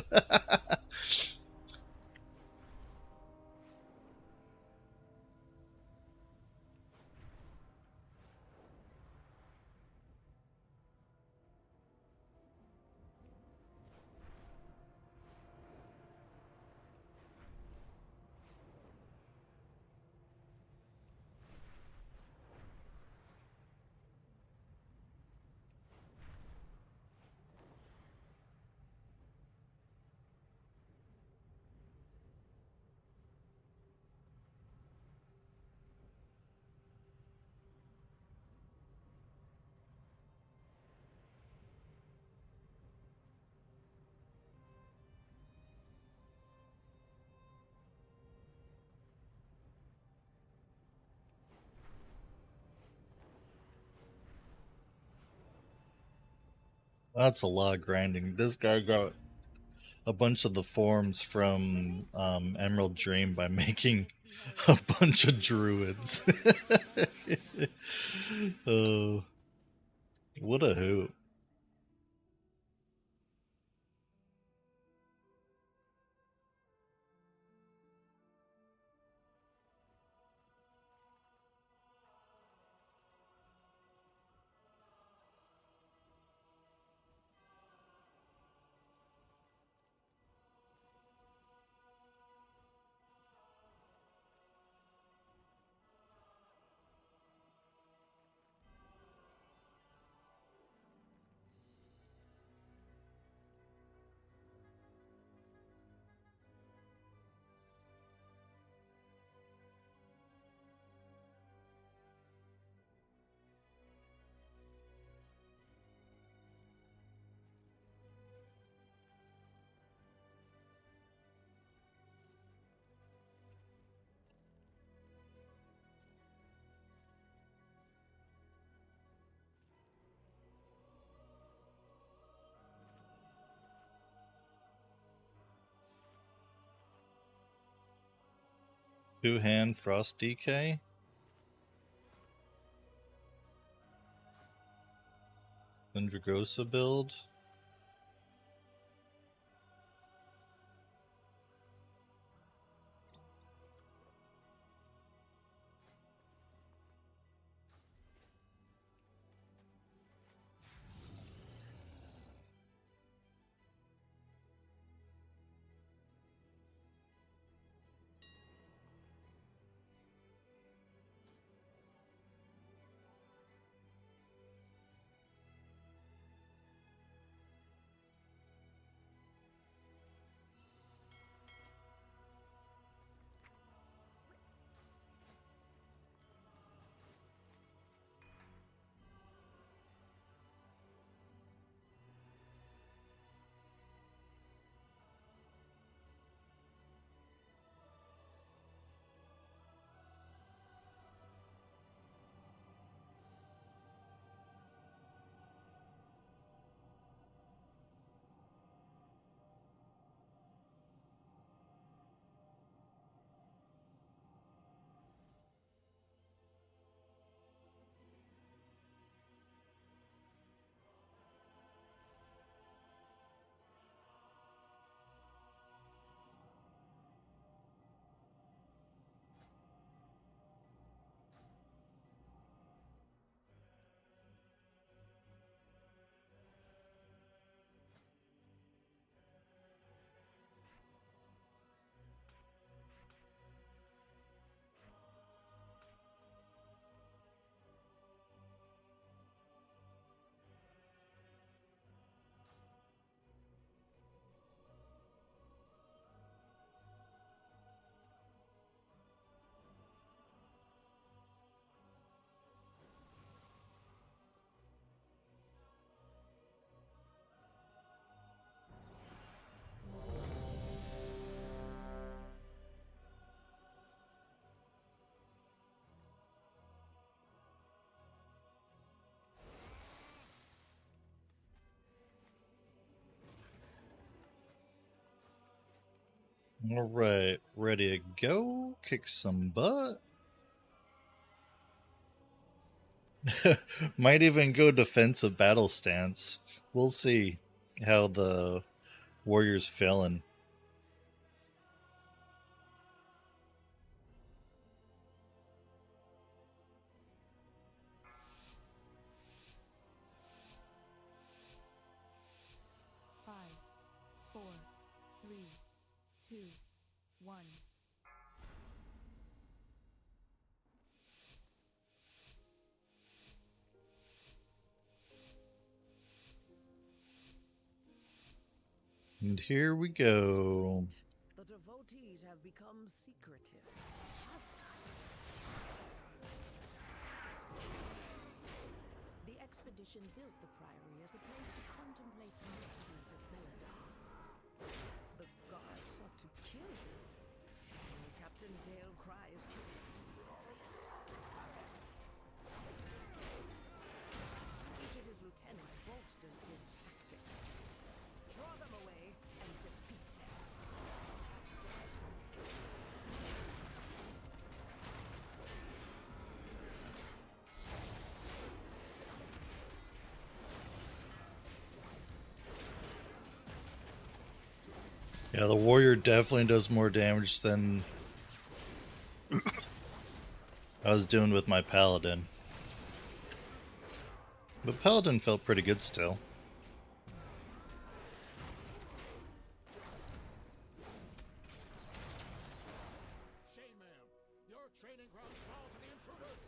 That's a lot of grinding. This guy got a bunch of the forms from Emerald Dream by making a bunch of druids. Oh, what a hoot. Two-hand Frost DK? Dragosa build? All right, ready to go. Kick some butt. Might even go defensive battle stance. We'll see how the warrior's feeling. Five, four, three, two, one. And here we go. The devotees have become secretive. The expedition built the priory as a place to contemplate the mysteries of Belladar. The guards sought to kill him. Only Captain Dale Cries protected himself. Each of his lieutenants bolsters his tactics. Draw them away and defeat them. Yeah, the warrior definitely does more damage than I was doing with my paladin. But paladin felt pretty good still. Shame, ma'am. Your training grounds fall to the intruders.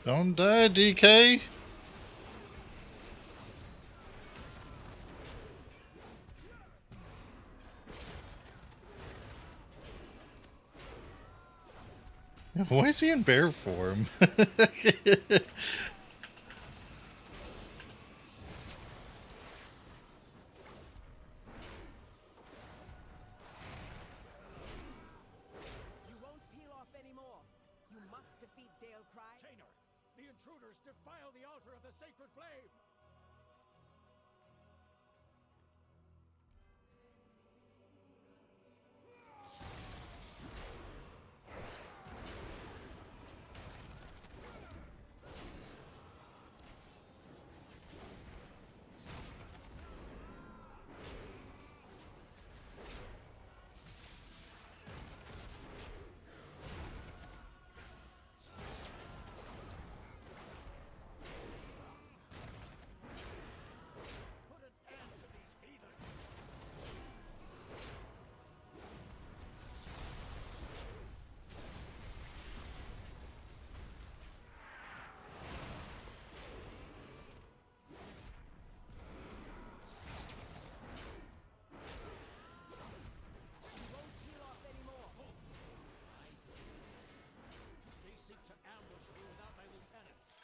Don't die, DK. Why is he in bear form? You won't peel off anymore. You must defeat Dale Cry. Tainer, the intruders defile the altar of the sacred flame! Put an end to these heathens! You won't peel off anymore. They seek to ambush me without my lieutenants.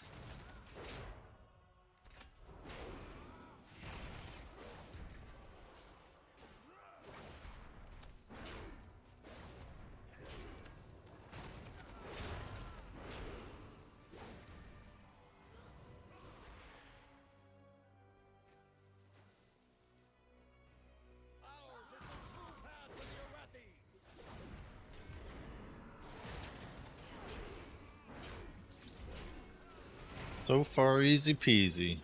Ours is the true path to the Arathi! So far, easy peasy.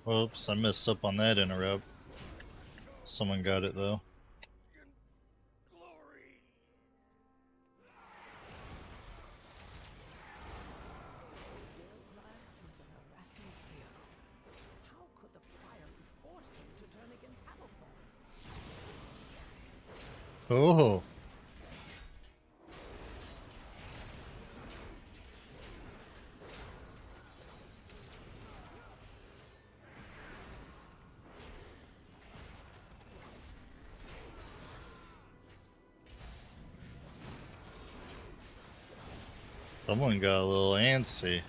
Whoops, I messed up on that interrupt. Someone got it though. Glory! Dale Cry was an Arathi hero. How could the prior force him to turn against Hamilton? Oh, someone got a little antsy.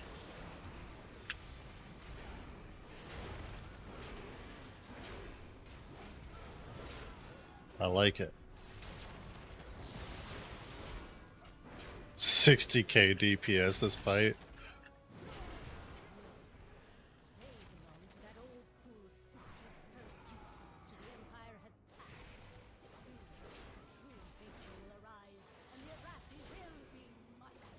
I like it. 60k DPS this fight. They belong to that old fool sister. Her duties to the Empire has passed. Soon, true hatred will arise, and the Arathi will be mighty.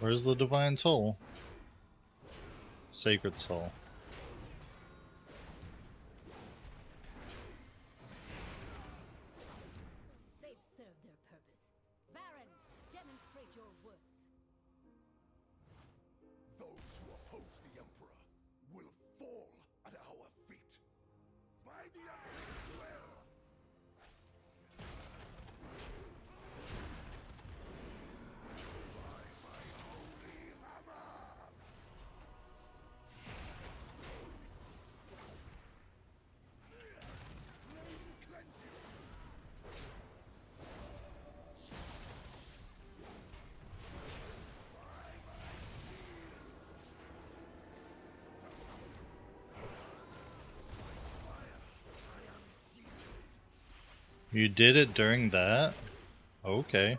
Where's the divine soul? Sacred soul. They've served their purpose. Baron, demonstrate your worth. Those who oppose the Emperor will fall at our feet. By the Emperor's will! By my holy hammer! Flame cleanse you! You did it during that? Okay.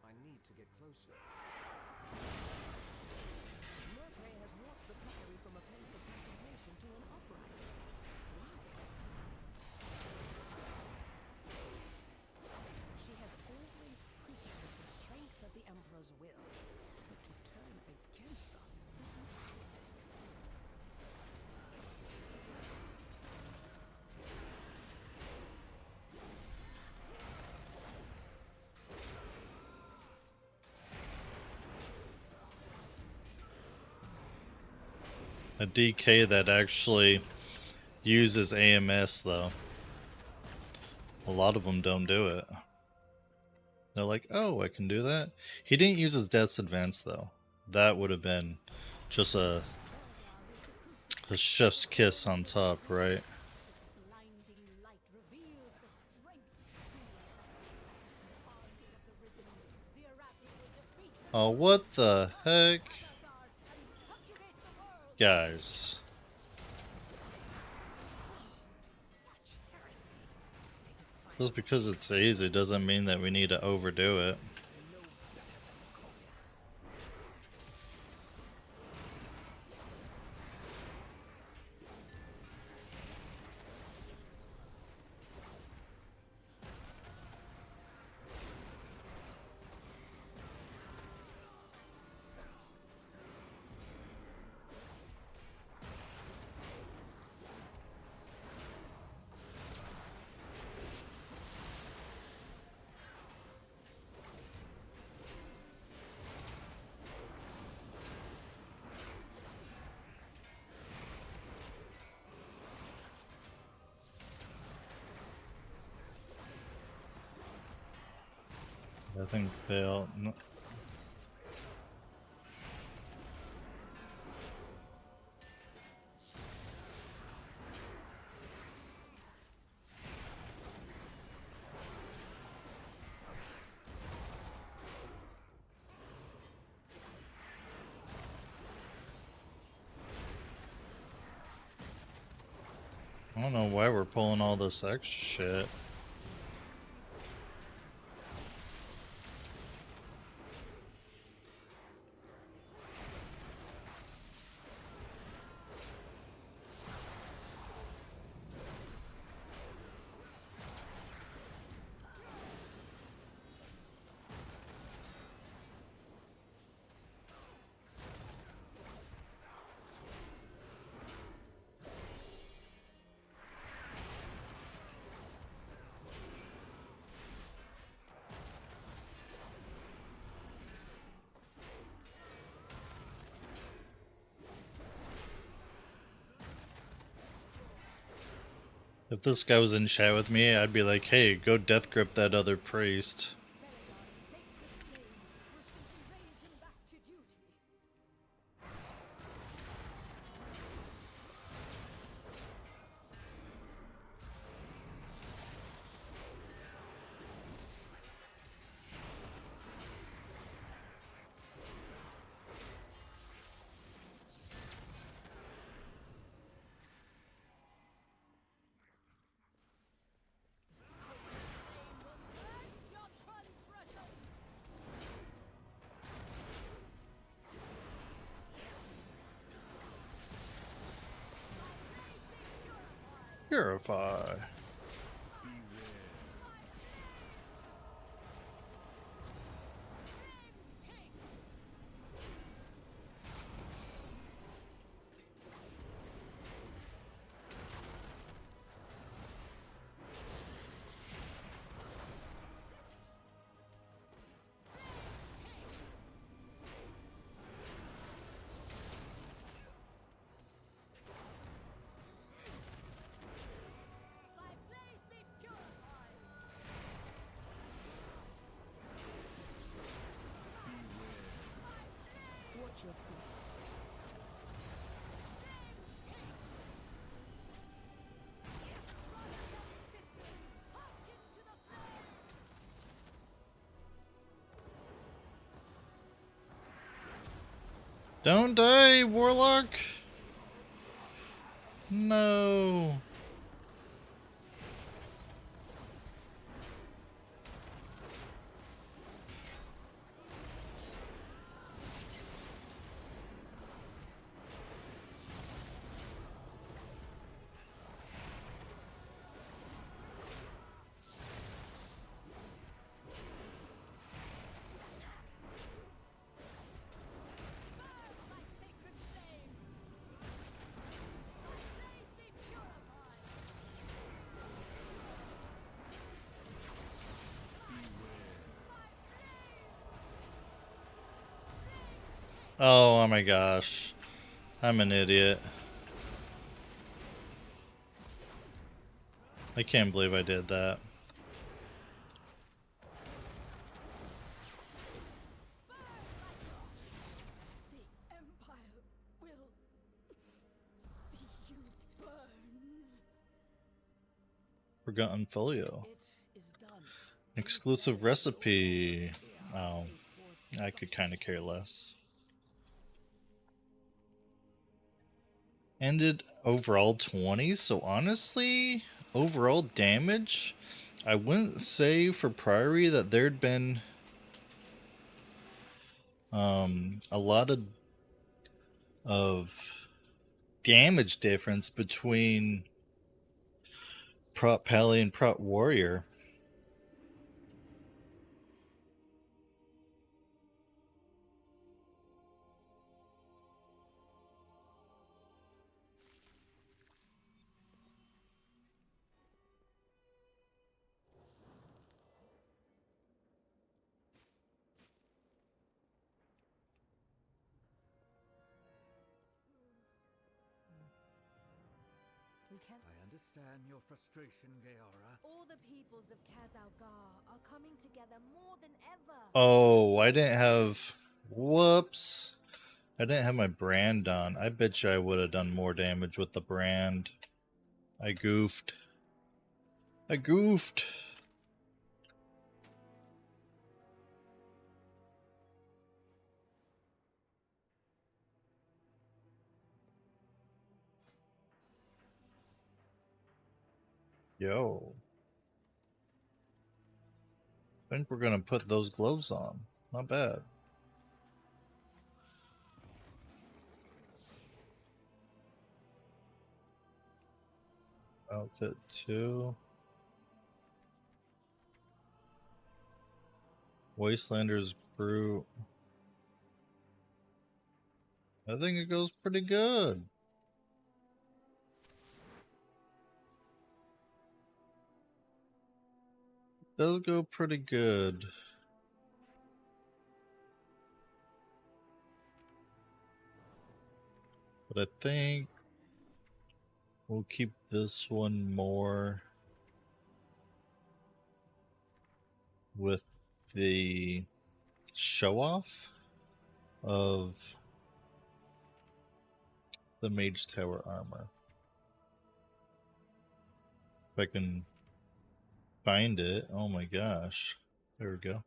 I need to get closer. Mercury has walked the priory from a place of contemplation to an uprising. Why? She has always preached of the strength of the Emperor's will, but to turn against us is madness. A DK that actually uses AMS though. A lot of them don't do it. They're like, oh, I can do that. He didn't use his Death's Advance though. That would have been just a chef's kiss on top, right? Blinding light reveals the strength. Army of the risen, the Arathi will defeat the Oh, what the heck? Guard and subjugate the world. Guys. Such heresy. They defy Just because it's easy doesn't mean that we need to overdo it. no better than Caucus. I think fail. No. I don't know why we're pulling all this extra shit. If this guy was in chat with me, I'd be like, hey, go death grip that other priest. Purify. Watch your feet. Don't die, Warlock! No. Oh my gosh. I'm an idiot. I can't believe I did that. The Empire will see you burn. Forgotten Folio. It is done. Exclusive recipe. Oh, I could kind of care less. Ended overall 20, so honestly, overall damage, I wouldn't say for Priory that there'd been a lot of damage difference between Prot Pally and Prot Warrior. We can't. I understand your frustration, Gaora. All the peoples of Kazalgar are coming together more than ever. Oh, I didn't have... Whoops. I didn't have my brand on. I bet you I would have done more damage with the brand. I goofed. I goofed. Yo. I think we're gonna put those gloves on. Not bad. Outfit 2. Wastelander's Brute. I think it goes pretty good. It does go pretty good. But I think We'll keep this one more with the show off of the Mage Tower armor. If I can find it. Oh my gosh. There we go.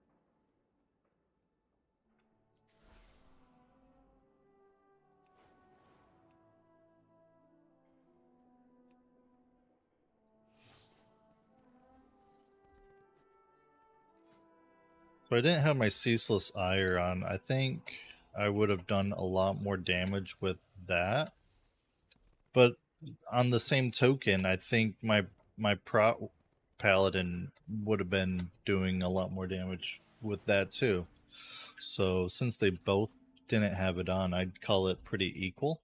If I didn't have my Ceaseless Ire on, I think I would have done a lot more damage with that. But on the same token, I think my prot paladin would have been doing a lot more damage with that too. So since they both didn't have it on, I'd call it pretty equal.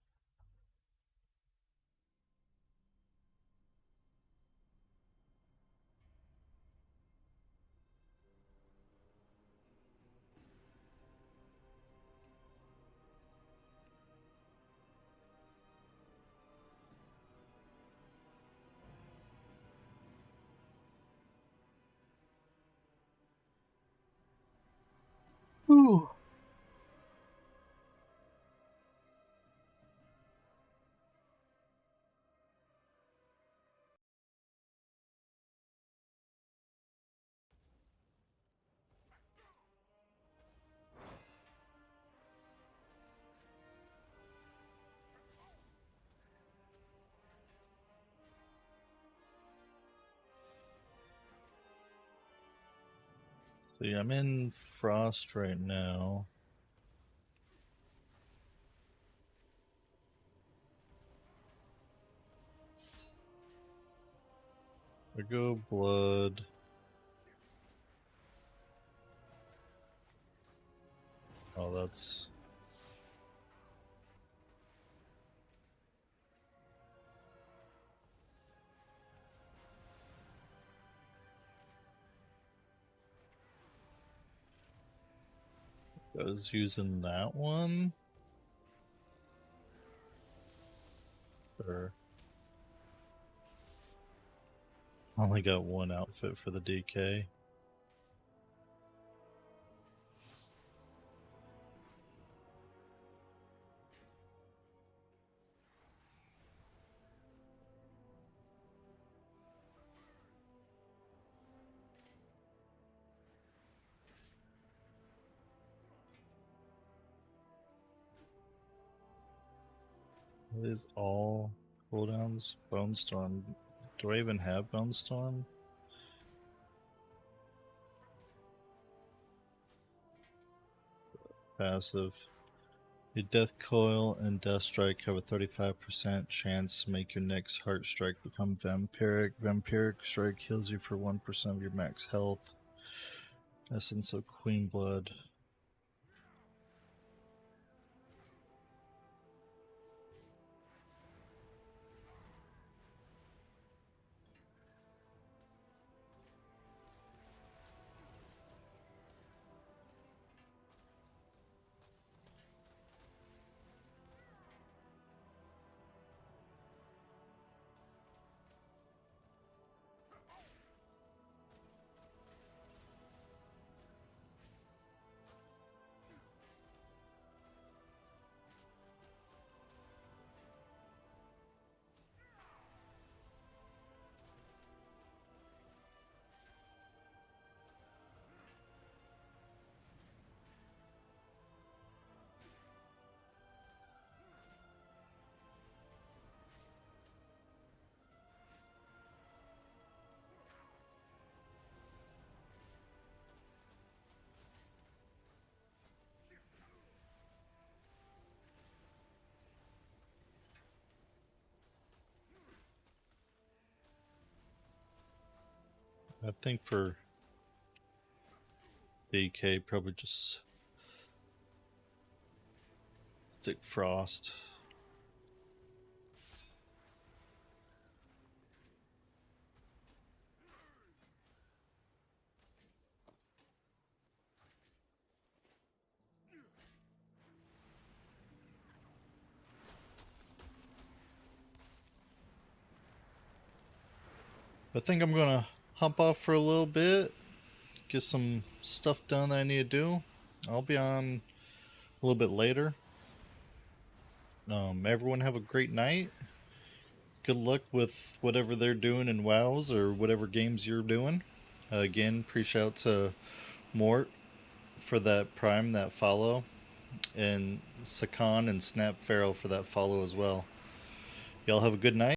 Ooh. See, I'm in Frost right now. I go Blood. Oh, that's... I was using that one. Or... I only got one outfit for the DK. Are these all cooldowns? Bone Storm. Do I even have Bone Storm? Passive. Your Death Coil and Death Strike have a 35% chance to make your next Heart Strike become Vampiric. Vampiric Strike heals you for 1% of your max health. Essence of Queen Blood. I think for DK, probably just stick Frost. I think I'm gonna hop off for a little bit, get some stuff done that I need to do. I'll be on a little bit later. Everyone have a great night. Good luck with whatever they're doing in WoWs or whatever games you're doing. Again, appreciate out to Mort for that Prime, that follow, and Sakan and Snap Farrell for that follow as well. Y'all have a good night.